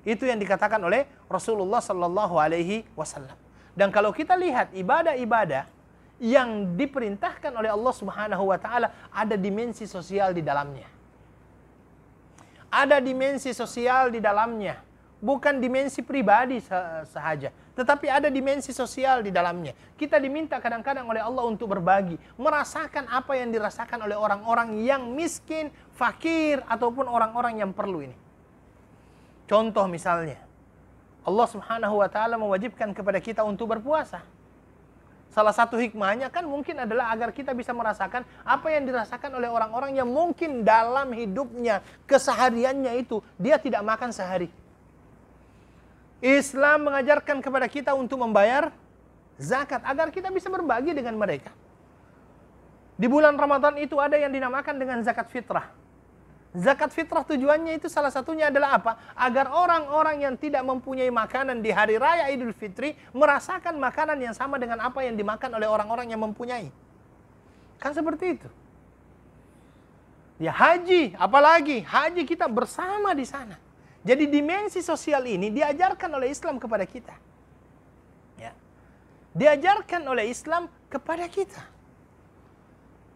Itu yang dikatakan oleh Rasulullah sallallahu alaihi wasallam. Dan kalau kita lihat ibadah-ibadah yang diperintahkan oleh Allah Subhanahu wa taala, ada dimensi sosial di dalamnya. Ada dimensi sosial di dalamnya, bukan dimensi pribadi sahaja, tetapi ada dimensi sosial di dalamnya. Kita diminta kadang-kadang oleh Allah untuk berbagi, merasakan apa yang dirasakan oleh orang-orang yang miskin, fakir, ataupun orang-orang yang perlu ini. Contoh misalnya, Allah Subhanahu wa taala mewajibkan kepada kita untuk berpuasa. Salah satu hikmahnya kan mungkin adalah agar kita bisa merasakan apa yang dirasakan oleh orang-orang yang mungkin dalam hidupnya, kesehariannya itu dia tidak makan sehari. Islam mengajarkan kepada kita untuk membayar zakat agar kita bisa berbagi dengan mereka. Di bulan Ramadan itu ada yang dinamakan dengan zakat fitrah. Zakat fitrah tujuannya itu salah satunya adalah apa? Agar orang-orang yang tidak mempunyai makanan di hari raya Idul Fitri merasakan makanan yang sama dengan apa yang dimakan oleh orang-orang yang mempunyai. Kan seperti itu. Ya haji, apalagi haji kita bersama di sana. Jadi dimensi sosial ini diajarkan oleh Islam kepada kita. Ya. Diajarkan oleh Islam kepada kita.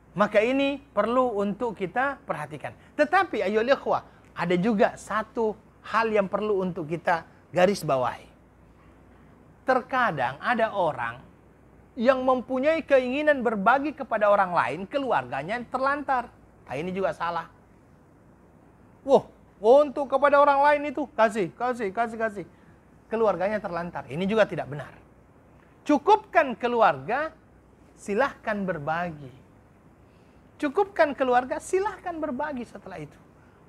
Maka ini perlu untuk kita perhatikan. Tetapi ayolah ikhwah, ada juga satu hal yang perlu untuk kita garis bawahi. Terkadang ada orang yang mempunyai keinginan berbagi kepada orang lain, keluarganya terlantar. Nah, ini juga salah. Wah, untuk kepada orang lain itu kasih. Keluarganya terlantar. Ini juga tidak benar. Cukupkan keluarga, silahkan berbagi. Cukupkan keluarga, silahkan berbagi setelah itu.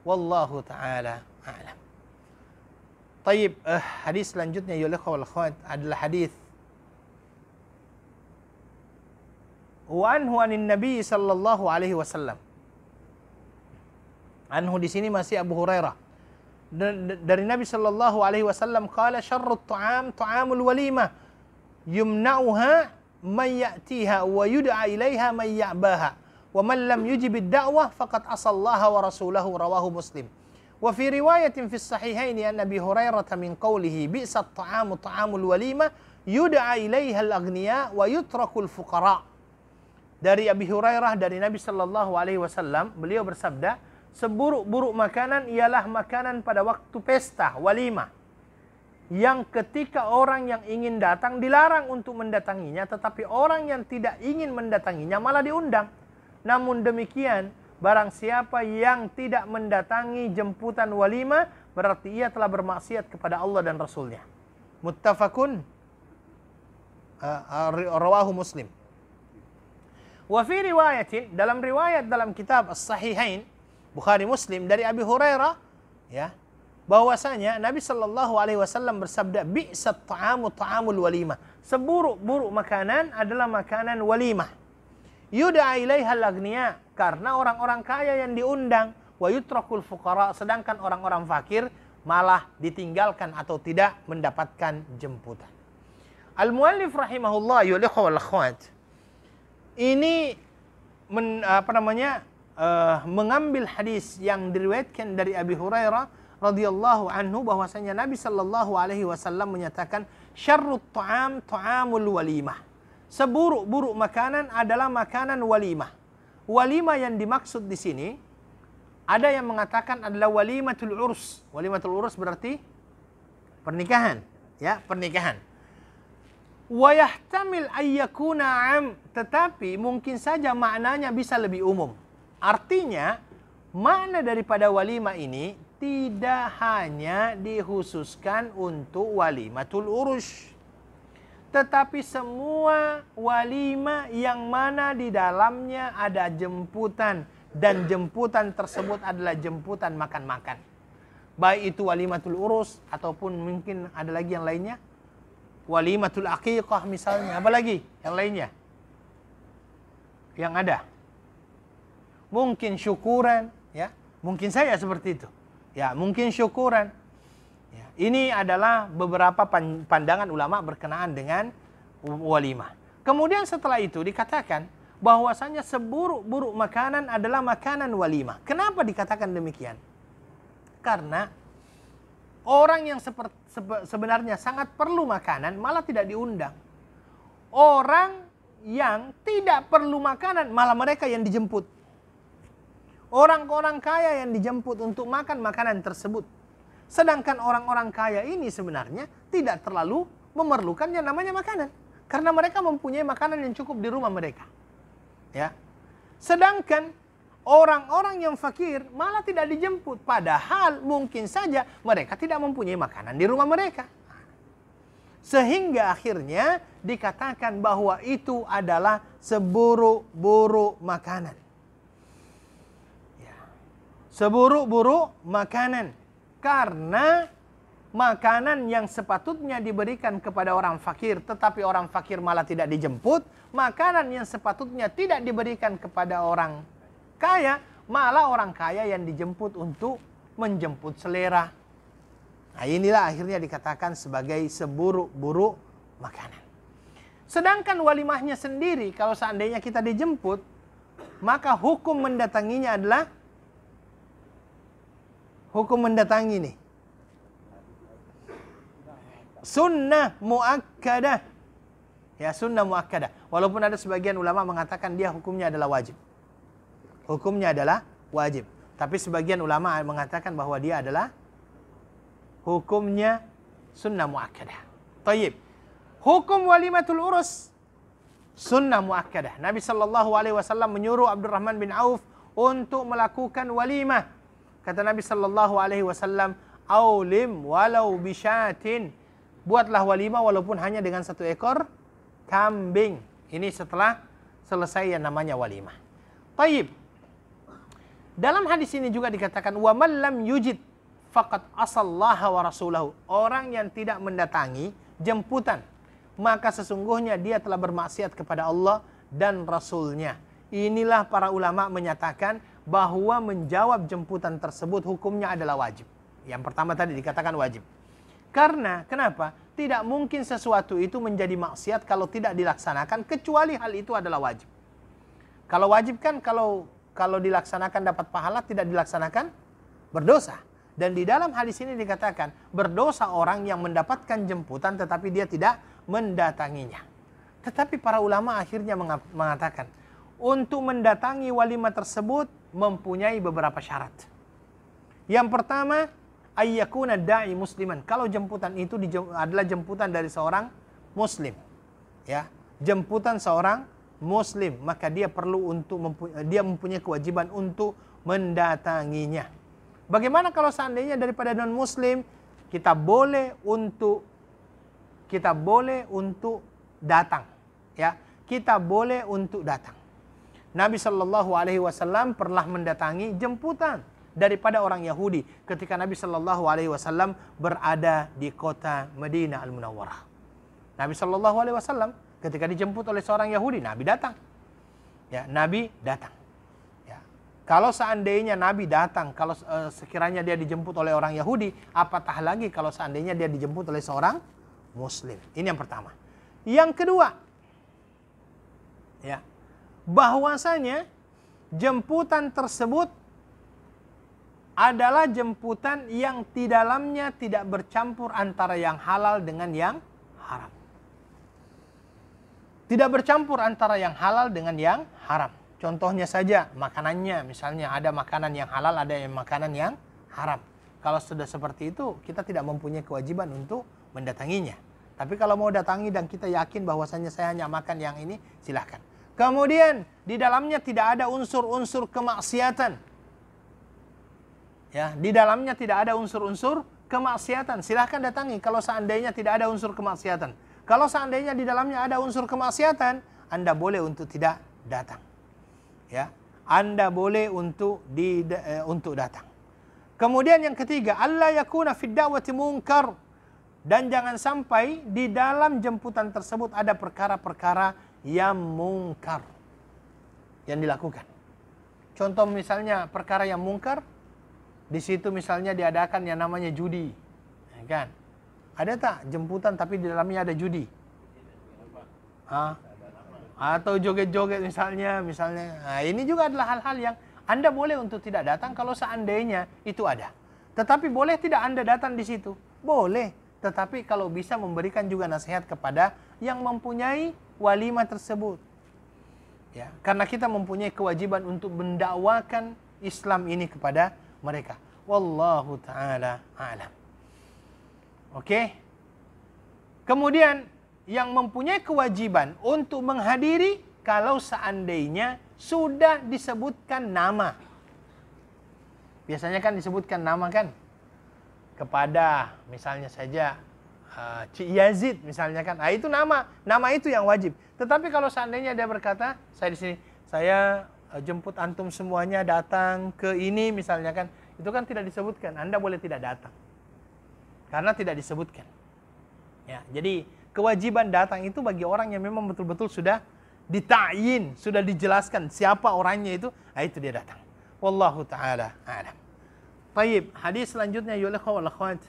Wallahu ta'ala a'lam. Taib, hadis selanjutnya ya wal akhwat adalah hadis wa anhu anin Nabi sallallahu alaihi wasallam. anhu di sini masih Abu Hurairah. Dari Nabi sallallahu alaihi wasallam qala syarrut ta'am ta'amul walimah yumna'uha man ya'tiha wa yud'a ilaiha man ya'baha wa man lam yujib ad-da'wah faqad asallaha wa rasulahu rawahu Muslim. Wa fi riwayatin fi as-sahihain an Abi Hurairah min qawlihi bi'sat ta'amu ta'amul walimah yud'a ilaiha al-aghniya wa yutrakul fuqara. Dari Abi Hurairah dari Nabi sallallahu alaihi wasallam, beliau bersabda, seburuk-buruk makanan ialah makanan pada waktu pesta, walimah, yang ketika orang yang ingin datang dilarang untuk mendatanginya, tetapi orang yang tidak ingin mendatanginya malah diundang. Namun demikian, barang siapa yang tidak mendatangi jemputan walimah, berarti ia telah bermaksiat kepada Allah dan Rasulnya. Muttafaqun, rawahu Muslim. Wa fi riwayatin, dalam riwayat dalam kitab As-Sahihain Bukhari Muslim dari Abi Hurairah, ya, bahwasanya Nabi sallallahu alaihi wasallam bersabda, bi'sat ta'amu ta'amul walimah. Seburuk-buruk makanan adalah makanan walimah. Yud'a ilaiha al-aghniya, karena orang-orang kaya yang diundang, wa yutrakul fuqara, sedangkan orang-orang fakir malah ditinggalkan atau tidak mendapatkan jemputan. Al-muallif rahimahullah ya wal akhwat, ini mengambil hadis yang diriwayatkan dari Abi Hurairah radhiyallahu anhu bahwasanya Nabi sallallahu alaihi wasallam menyatakan syarrut ta'am ta'amul walimah. Seburuk-buruk makanan adalah makanan walimah. Walimah yang dimaksud di sini ada yang mengatakan adalah walimatul urs. Walimatul urs berarti pernikahan, ya, pernikahan. Wa yahtamil ayyakuna 'am, tetapi mungkin saja maknanya bisa lebih umum. Artinya, makna daripada walimah ini tidak hanya dikhususkan untuk walimatul urus, tetapi semua walimah yang mana di dalamnya ada jemputan, dan jemputan tersebut adalah jemputan makan-makan. Baik itu walimatul urus ataupun mungkin ada lagi yang lainnya. Walimatul aqiqah misalnya, apa lagi yang lainnya yang ada? Mungkin syukuran, ya, mungkin saya seperti itu, ya, mungkin syukuran, ya. Ini adalah beberapa pandangan ulama berkenaan dengan walimah. Kemudian setelah itu dikatakan bahwasanya seburuk-buruk makanan adalah makanan walimah. Kenapa dikatakan demikian? Karena orang yang sebenarnya sangat perlu makanan malah tidak diundang. Orang yang tidak perlu makanan malah mereka yang dijemput. Orang-orang kaya yang dijemput untuk makan makanan tersebut. Sedangkan orang-orang kaya ini sebenarnya tidak terlalu memerlukan yang namanya makanan, karena mereka mempunyai makanan yang cukup di rumah mereka. Ya. Sedangkan orang-orang yang fakir malah tidak dijemput, padahal mungkin saja mereka tidak mempunyai makanan di rumah mereka. Sehingga akhirnya dikatakan bahwa itu adalah seburuk-buruk makanan. Ya. Seburuk-buruk makanan. Karena makanan yang sepatutnya diberikan kepada orang fakir, tetapi orang fakir malah tidak dijemput. Makanan yang sepatutnya tidak diberikan kepada orang kaya, malah orang kaya yang dijemput untuk menjemput selera. Nah, inilah akhirnya dikatakan sebagai seburuk-buruk makanan. Sedangkan walimahnya sendiri, kalau seandainya kita dijemput, maka hukum mendatanginya adalah hukum mendatangi nih sunnah muakkadah. Ya, sunnah muakkadah. Walaupun ada sebagian ulama mengatakan dia hukumnya adalah wajib. Hukumnya adalah wajib. Tapi sebagian ulama mengatakan bahwa dia adalah hukumnya sunnah muakkadah. Tayyib. Hukum walimatul urus sunnah muakkadah. Nabi sallallahu alaihi wasallam menyuruh Abdurrahman bin Auf untuk melakukan walimah. Kata Nabi sallallahu alaihi wasallam, "Aulim walau bisyatin." Buatlah walimah walaupun hanya dengan 1 ekor kambing. Ini setelah selesai yang namanya walimah. Tayyib. Dalam hadis ini juga dikatakan wa man lam yujid faqad asallaha wa rasulahu. Orang yang tidak mendatangi jemputan, maka sesungguhnya dia telah bermaksiat kepada Allah dan Rasulnya. Inilah para ulama menyatakan bahwa menjawab jemputan tersebut hukumnya adalah wajib. Yang pertama tadi dikatakan wajib. Karena, kenapa? Tidak mungkin sesuatu itu menjadi maksiat kalau tidak dilaksanakan, kecuali hal itu adalah wajib. Kalau wajib kan, kalau dilaksanakan dapat pahala, tidak dilaksanakan berdosa. Dan di dalam hadis ini dikatakan, berdosa orang yang mendapatkan jemputan tetapi dia tidak mendatanginya. Tetapi para ulama akhirnya mengatakan, untuk mendatangi walimah tersebut mempunyai beberapa syarat. Yang pertama, ayyakuna da'i musliman. Kalau jemputan itu adalah jemputan dari seorang muslim, ya, jemputan seorang muslim, maka dia perlu dia mempunyai kewajiban untuk mendatanginya. Bagaimana kalau seandainya daripada non muslim, kita boleh untuk datang, ya, kita boleh untuk datang. Nabi Shallallahu Alaihi Wasallam pernah mendatangi jemputan daripada orang Yahudi ketika Nabi Shallallahu Alaihi Wasallam berada di kota Madinah Al-Munawwarah. Nabi Shallallahu Alaihi Wasallam ketika dijemput oleh seorang Yahudi, Nabi datang. Ya, Nabi datang. Ya. Kalau seandainya Nabi datang, kalau sekiranya dia dijemput oleh orang Yahudi, apatah lagi kalau seandainya dia dijemput oleh seorang Muslim. Ini yang pertama. Yang kedua, ya, bahwasanya jemputan tersebut adalah jemputan yang di dalamnya tidak bercampur antara yang halal dengan yang haram. Tidak bercampur antara yang halal dengan yang haram. Contohnya saja makanannya, misalnya ada makanan yang halal, ada yang makanan yang haram. Kalau sudah seperti itu, kita tidak mempunyai kewajiban untuk mendatanginya. Tapi kalau mau datangi dan kita yakin bahwasanya saya hanya makan yang ini, silahkan. Kemudian di dalamnya tidak ada unsur-unsur kemaksiatan. Ya, di dalamnya tidak ada unsur-unsur kemaksiatan. Silahkan datangi kalau seandainya tidak ada unsur kemaksiatan. Kalau seandainya di dalamnya ada unsur kemaksiatan, Anda boleh untuk tidak datang. Ya, Anda boleh untuk datang. Kemudian yang ketiga, alla yakuna fid da'wati munkar. Dan jangan sampai di dalam jemputan tersebut ada perkara-perkara yang mungkar yang dilakukan. Contoh misalnya perkara yang mungkar, di situ misalnya diadakan yang namanya judi, ya kan? Ada tak jemputan tapi di dalamnya ada judi? Atau joget-joget misalnya. Nah, ini juga adalah hal-hal yang Anda boleh untuk tidak datang kalau seandainya itu ada. Tetapi boleh tidak Anda datang di situ? Boleh. Tetapi kalau bisa memberikan juga nasihat kepada yang mempunyai walimah tersebut. Ya, karena kita mempunyai kewajiban untuk mendakwakan Islam ini kepada mereka. Wallahu ta'ala a'lam. Oke. Kemudian yang mempunyai kewajiban untuk menghadiri kalau seandainya sudah disebutkan nama. Biasanya kan disebutkan nama kan? Kepada misalnya saja Cik Yazid misalnya kan. Nah, itu nama itu yang wajib. Tetapi kalau seandainya dia berkata, saya di sini, saya jemput antum semuanya datang ke ini misalnya kan, itu kan tidak disebutkan. Anda boleh tidak datang. Karena tidak disebutkan. Ya, jadi kewajiban datang itu bagi orang yang memang betul-betul sudah dita'yin, sudah dijelaskan siapa orangnya itu, nah itu dia datang. Wallahu ta'ala a'lam. Baik, hadis selanjutnya ya wal akhwat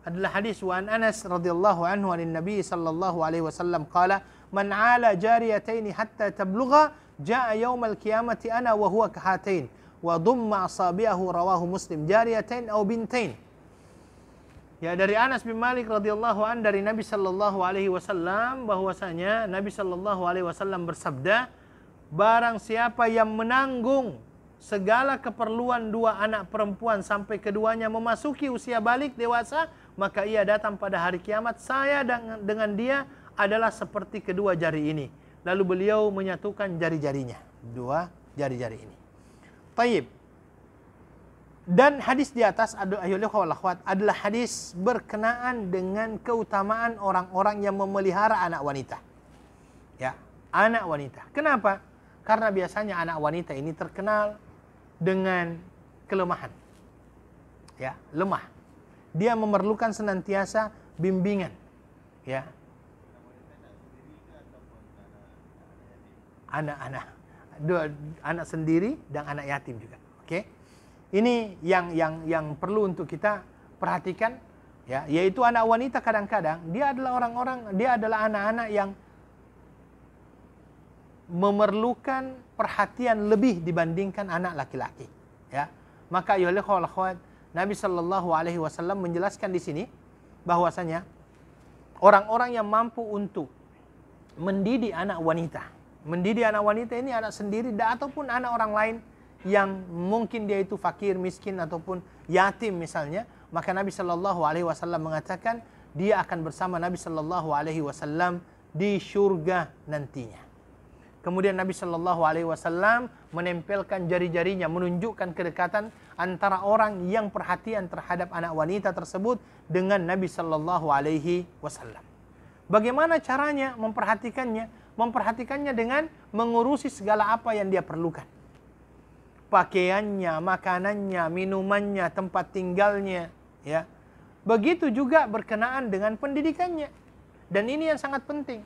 adalah hadis wa an Anas radhiyallahu anhu anin Nabi sallallahu alaihi wasallam qala man 'ala jariyatayn hatta tablugha jaa yaumal qiyamati ana wa huwa kahatain wa dhamma asabi'ahu rawahu Muslim jariyatain aw bintain. Ya, dari Anas bin Malik radhiyallahu an dari Nabi sallallahu alaihi wasallam bahwasanya Nabi sallallahu alaihi wasallam bersabda, barang siapa yang menanggung segala keperluan dua anak perempuan sampai keduanya memasuki usia balik dewasa, maka ia datang pada hari kiamat, saya dengan dia adalah seperti kedua jari ini. Lalu beliau menyatukan jari-jarinya, dua jari-jari ini. Taib. Dan hadis di atas adalah hadis berkenaan dengan keutamaan orang-orang yang memelihara anak wanita. Ya, anak wanita. Kenapa? Karena biasanya anak wanita ini terkenal dengan kelemahan. Ya, lemah. Dia memerlukan senantiasa bimbingan. Ya. Anak-anak. Dua anak sendiri dan anak yatim juga. Oke. Ini yang perlu untuk kita perhatikan, ya, yaitu anak wanita kadang-kadang dia adalah anak-anak yang memerlukan perhatian lebih dibandingkan anak laki-laki, ya. Maka akhwat, Nabi Shallallahu alaihi wasallam menjelaskan di sini bahwasanya orang-orang yang mampu untuk mendidik anak wanita ini anak sendiri ataupun anak orang lain yang mungkin dia itu fakir, miskin ataupun yatim misalnya, maka Nabi Shallallahu alaihi wasallam mengatakan dia akan bersama Nabi Shallallahu alaihi wasallam di surga nantinya. Kemudian Nabi Shallallahu alaihi wasallam menempelkan jari-jarinya menunjukkan kedekatan antara orang yang perhatian terhadap anak wanita tersebut dengan Nabi Shallallahu alaihi wasallam. Bagaimana caranya memperhatikannya? Memperhatikannya dengan mengurusi segala apa yang dia perlukan. Pakaiannya, makanannya, minumannya, tempat tinggalnya, ya. Begitu juga berkenaan dengan pendidikannya. Dan ini yang sangat penting.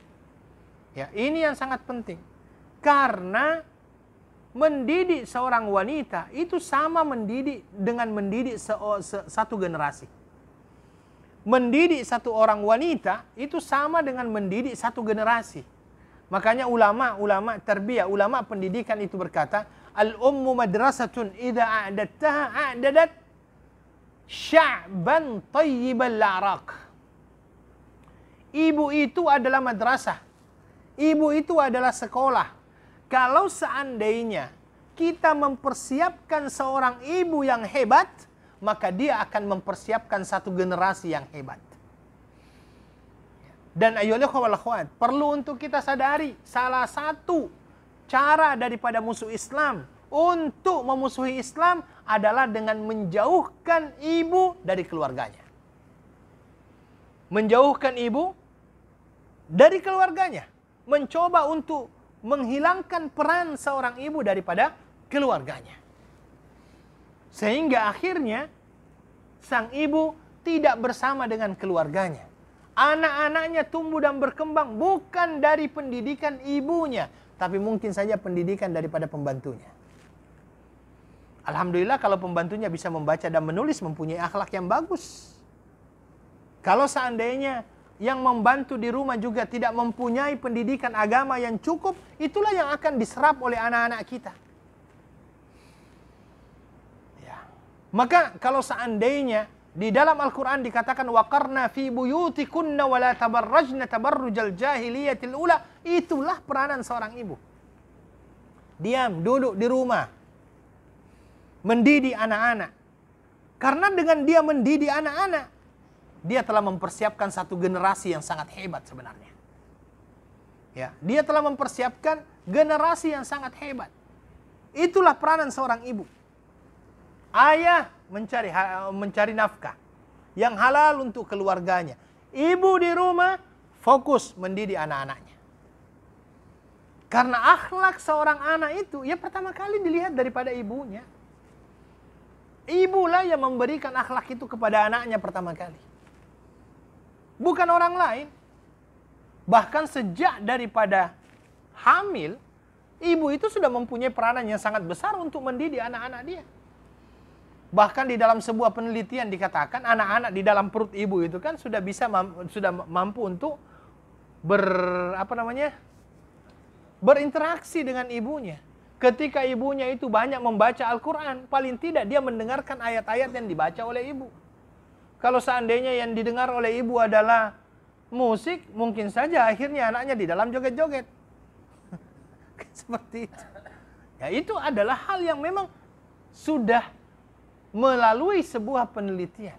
Ya, ini yang sangat penting. Karena mendidik seorang wanita itu sama dengan mendidik satu generasi. Mendidik satu orang wanita itu sama dengan mendidik satu generasi. Makanya ulama tarbiyah, ulama pendidikan itu berkata, al-ummu madrasatun idza a'dadtaha a'dadat sya'ban tayyibal la'raq. Ibu itu adalah madrasah. Ibu itu adalah sekolah. Kalau seandainya kita mempersiapkan seorang ibu yang hebat, maka dia akan mempersiapkan satu generasi yang hebat. Dan akhwat, perlu untuk kita sadari, salah satu cara daripada musuh Islam untuk memusuhi Islam adalah dengan menjauhkan ibu dari keluarganya. Menjauhkan ibu dari keluarganya. Mencoba untuk menghilangkan peran seorang ibu daripada keluarganya. Sehingga akhirnya sang ibu tidak bersama dengan keluarganya. Anak-anaknya tumbuh dan berkembang bukan dari pendidikan ibunya, tapi mungkin saja pendidikan daripada pembantunya. Alhamdulillah kalau pembantunya bisa membaca dan menulis, mempunyai akhlak yang bagus. Kalau seandainya yang membantu di rumah juga tidak mempunyai pendidikan agama yang cukup, itulah yang akan diserap oleh anak-anak kita. Ya. Maka kalau seandainya di dalam Al-Quran dikatakan waqarna fi buyutikunna wa la tabarrajna tabarrujal jahiliyatil ula, itulah peranan seorang ibu. Diam, duduk di rumah, mendidik anak-anak. Karena dengan dia mendidik anak-anak, dia telah mempersiapkan satu generasi yang sangat hebat sebenarnya. Ya, dia telah mempersiapkan generasi yang sangat hebat. Itulah peranan seorang ibu. Ayah mencari nafkah yang halal untuk keluarganya. Ibu di rumah fokus mendidik anak-anaknya. Karena akhlak seorang anak itu ya pertama kali dilihat daripada ibunya. Ibulah yang memberikan akhlak itu kepada anaknya pertama kali. Bukan orang lain. Bahkan sejak daripada hamil, ibu itu sudah mempunyai peranan yang sangat besar untuk mendidik anak-anak dia. Bahkan di dalam sebuah penelitian dikatakan anak-anak di dalam perut ibu itu kan sudah mampu untuk berinteraksi dengan ibunya. Ketika ibunya itu banyak membaca Al-Quran, paling tidak dia mendengarkan ayat-ayat yang dibaca oleh ibu. Kalau seandainya yang didengar oleh ibu adalah musik, mungkin saja akhirnya anaknya di dalam joget-joget. Seperti itu. Ya, itu adalah hal yang memang sudah melalui sebuah penelitian.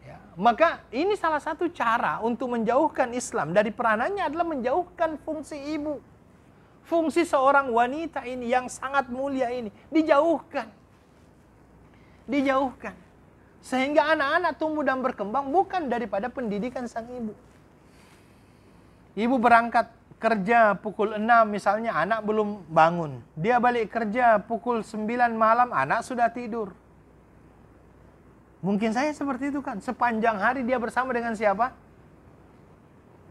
Ya, maka ini salah satu cara untuk menjauhkan Islam dari peranannya adalah menjauhkan fungsi ibu. Fungsi seorang wanita ini yang sangat mulia ini dijauhkan. Dijauhkan. Sehingga anak-anak tumbuh dan berkembang bukan daripada pendidikan sang ibu. Ibu berangkat kerja pukul 6 misalnya, anak belum bangun. Dia balik kerja pukul 9 malam, anak sudah tidur. Mungkin saya seperti itu kan. Sepanjang hari dia bersama dengan siapa?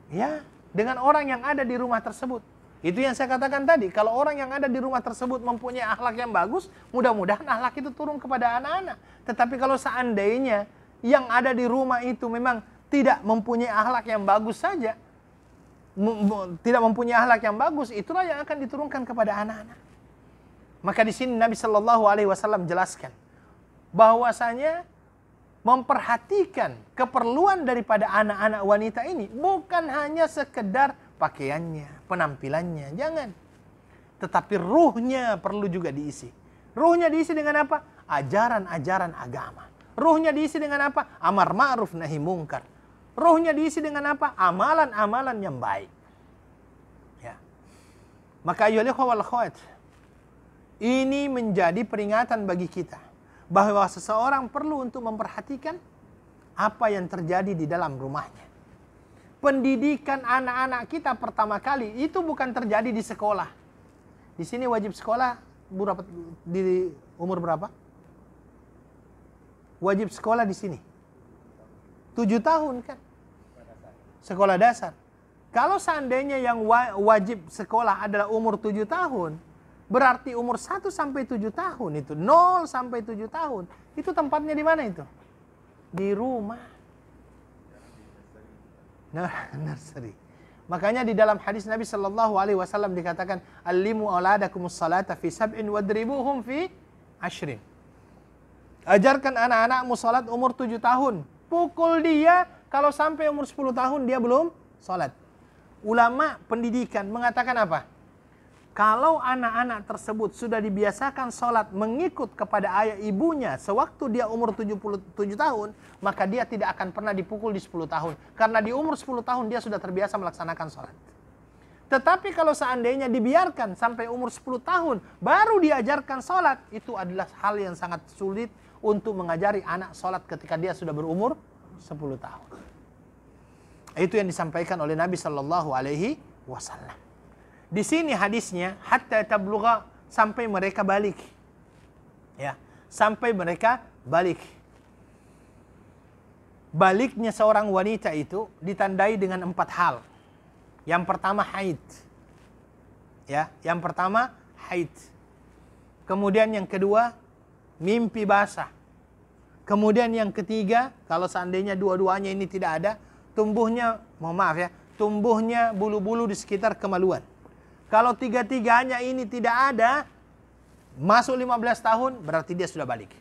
Ya, dengan orang yang ada di rumah tersebut. Itu yang saya katakan tadi, kalau orang yang ada di rumah tersebut mempunyai akhlak yang bagus, mudah-mudahan akhlak itu turun kepada anak-anak. Tetapi kalau seandainya yang ada di rumah itu memang tidak mempunyai akhlak yang bagus saja, tidak mempunyai akhlak yang bagus, itulah yang akan diturunkan kepada anak-anak. Maka di sini Nabi Shallallahu Alaihi Wasallam jelaskan bahwasanya memperhatikan keperluan daripada anak-anak wanita ini bukan hanya sekedar pakaiannya, penampilannya, jangan. Tetapi ruhnya perlu juga diisi. Ruhnya diisi dengan apa? Ajaran-ajaran agama. Ruhnya diisi dengan apa? Amar ma'ruf nahi mungkar. Ruhnya diisi dengan apa? Amalan-amalan yang baik. Ya. Maka ayyuhal ikhwah wal akhwat, ini menjadi peringatan bagi kita bahwa seseorang perlu untuk memperhatikan apa yang terjadi di dalam rumahnya. Pendidikan anak-anak kita pertama kali itu bukan terjadi di sekolah. Di sini wajib sekolah di umur berapa? Wajib sekolah di sini 7 tahun kan? Sekolah dasar. Kalau seandainya yang wajib sekolah adalah umur 7 tahun, berarti umur 1 sampai 7 tahun itu, 0 sampai 7 tahun, itu tempatnya di mana itu? Di rumah. Nursery. Makanya di dalam hadis Nabi Shallallahu Alaihi Wasallam dikatakan, "Allimu auladakumus salata fi sab'in wadribuhum fi 'ashrin." Ajarkan anak-anakmu salat umur 7 tahun. Pukul dia kalau sampai umur 10 tahun dia belum salat. Ulama pendidikan mengatakan apa? Kalau anak-anak tersebut sudah dibiasakan sholat mengikut kepada ayah ibunya sewaktu dia umur 77 tahun, maka dia tidak akan pernah dipukul di 10 tahun. Karena di umur 10 tahun dia sudah terbiasa melaksanakan sholat. Tetapi kalau seandainya dibiarkan sampai umur 10 tahun, baru diajarkan sholat, itu adalah hal yang sangat sulit untuk mengajari anak sholat ketika dia sudah berumur 10 tahun. Itu yang disampaikan oleh Nabi Sallallahu Alaihi Wasallam. Di sini hadisnya hatta tablugha, sampai mereka balik. Ya, sampai mereka balik. Baliknya seorang wanita itu ditandai dengan 4 hal. Yang pertama haid. Ya, yang pertama haid. Kemudian yang kedua mimpi basah. Kemudian yang ketiga, kalau seandainya dua-duanya ini tidak ada, tumbuhnya, mohon maaf ya, tumbuhnya bulu-bulu di sekitar kemaluan. Kalau tiga-tiganya ini tidak ada, masuk 15 tahun, berarti dia sudah balik.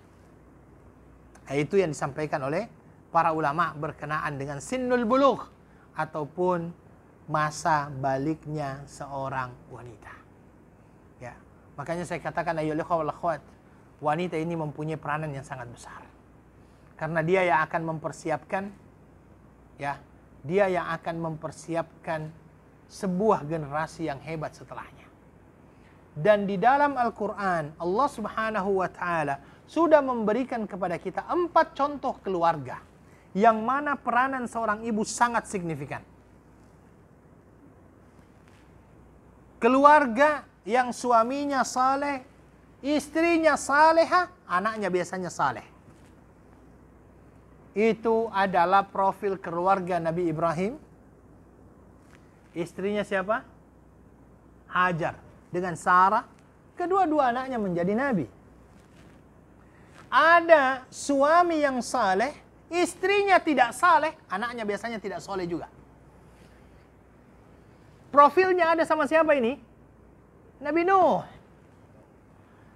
Itu yang disampaikan oleh para ulama berkenaan dengan sinnul bulugh, ataupun masa baliknya seorang wanita. Ya, makanya saya katakan ayyuhal ikhwah wal akhwat, wanita ini mempunyai peranan yang sangat besar. Karena dia yang akan mempersiapkan, ya, dia yang akan mempersiapkan sebuah generasi yang hebat setelahnya. Dan di dalam Al-Quran, Allah Subhanahu wa Ta'ala sudah memberikan kepada kita 4 contoh keluarga yang mana peranan seorang ibu sangat signifikan. Keluarga yang suaminya saleh, istrinya salehah, anaknya biasanya saleh. Itu adalah profil keluarga Nabi Ibrahim. Istrinya siapa? Hajar dengan Sarah. Kedua-dua anaknya menjadi nabi. Ada suami yang saleh, istrinya tidak saleh, anaknya biasanya tidak saleh juga. Profilnya ada sama siapa ini? Nabi Nuh.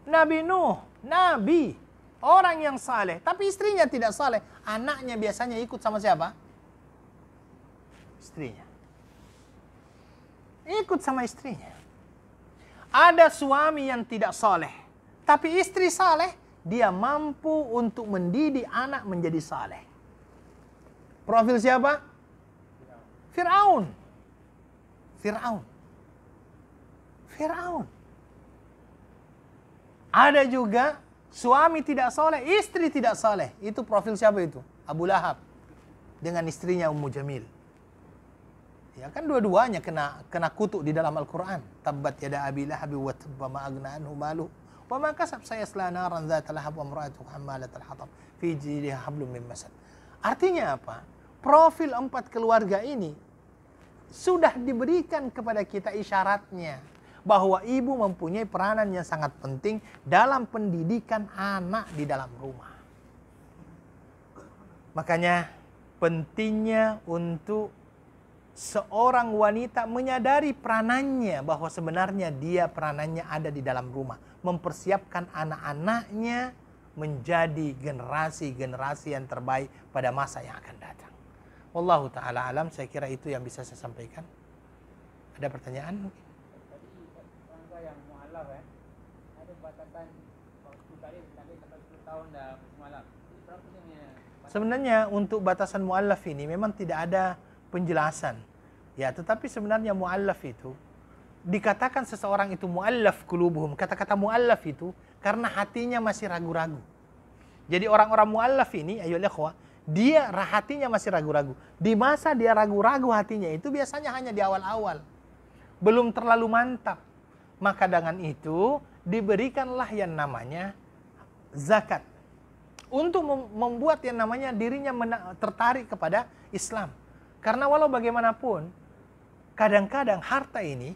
Nabi Nuh, nabi, orang yang saleh, tapi istrinya tidak saleh. Anaknya biasanya ikut sama siapa? Istrinya. Ikut sama istrinya. Ada suami yang tidak saleh, tapi istri saleh, dia mampu untuk mendidik anak menjadi saleh. Profil siapa? Fir'aun. Fir'aun. Fir'aun. Ada juga suami tidak saleh, istri tidak saleh. Itu profil siapa itu? Abu Lahab dengan istrinya Ummu Jamil. Ya kan dua-duanya kena kutuk di dalam Al-Quran. Tabbat yada abi lahabi wa tabba ma agna anhu maluhu wa ma kasab sayasla naran dzata lahab wa imra'atuhu hammalatal hatab fi jidha hablum min masad. Artinya apa? Profil 4 keluarga ini sudah diberikan kepada kita isyaratnya bahwa ibu mempunyai peranan yang sangat penting dalam pendidikan anak di dalam rumah. Makanya pentingnya untuk seorang wanita menyadari peranannya, bahwa sebenarnya dia peranannya ada di dalam rumah, mempersiapkan anak-anaknya menjadi generasi-generasi yang terbaik pada masa yang akan datang. Wallahu ta'ala alam, saya kira itu yang bisa saya sampaikan. Ada pertanyaan mungkin? Tadi rangka yang mu'alaf ada batasan waktu tadi sampai 10 tahun dah mu'alaf. Berapa sebenarnya? Sebenarnya untuk batasan mu'allaf ini memang tidak ada penjelasan. Ya, tetapi sebenarnya mu'allaf itu dikatakan seseorang itu mu'allaf qulubuhum. Kata-kata mu'allaf itu karena hatinya masih ragu-ragu. Jadi orang-orang mu'allaf ini, ayo ikhwah, dia hatinya masih ragu-ragu. Di masa dia ragu-ragu hatinya itu biasanya hanya di awal-awal. Belum terlalu mantap. Maka dengan itu diberikanlah yang namanya zakat. Untuk membuat yang namanya dirinya tertarik kepada Islam. Karena walau bagaimanapun, kadang-kadang harta ini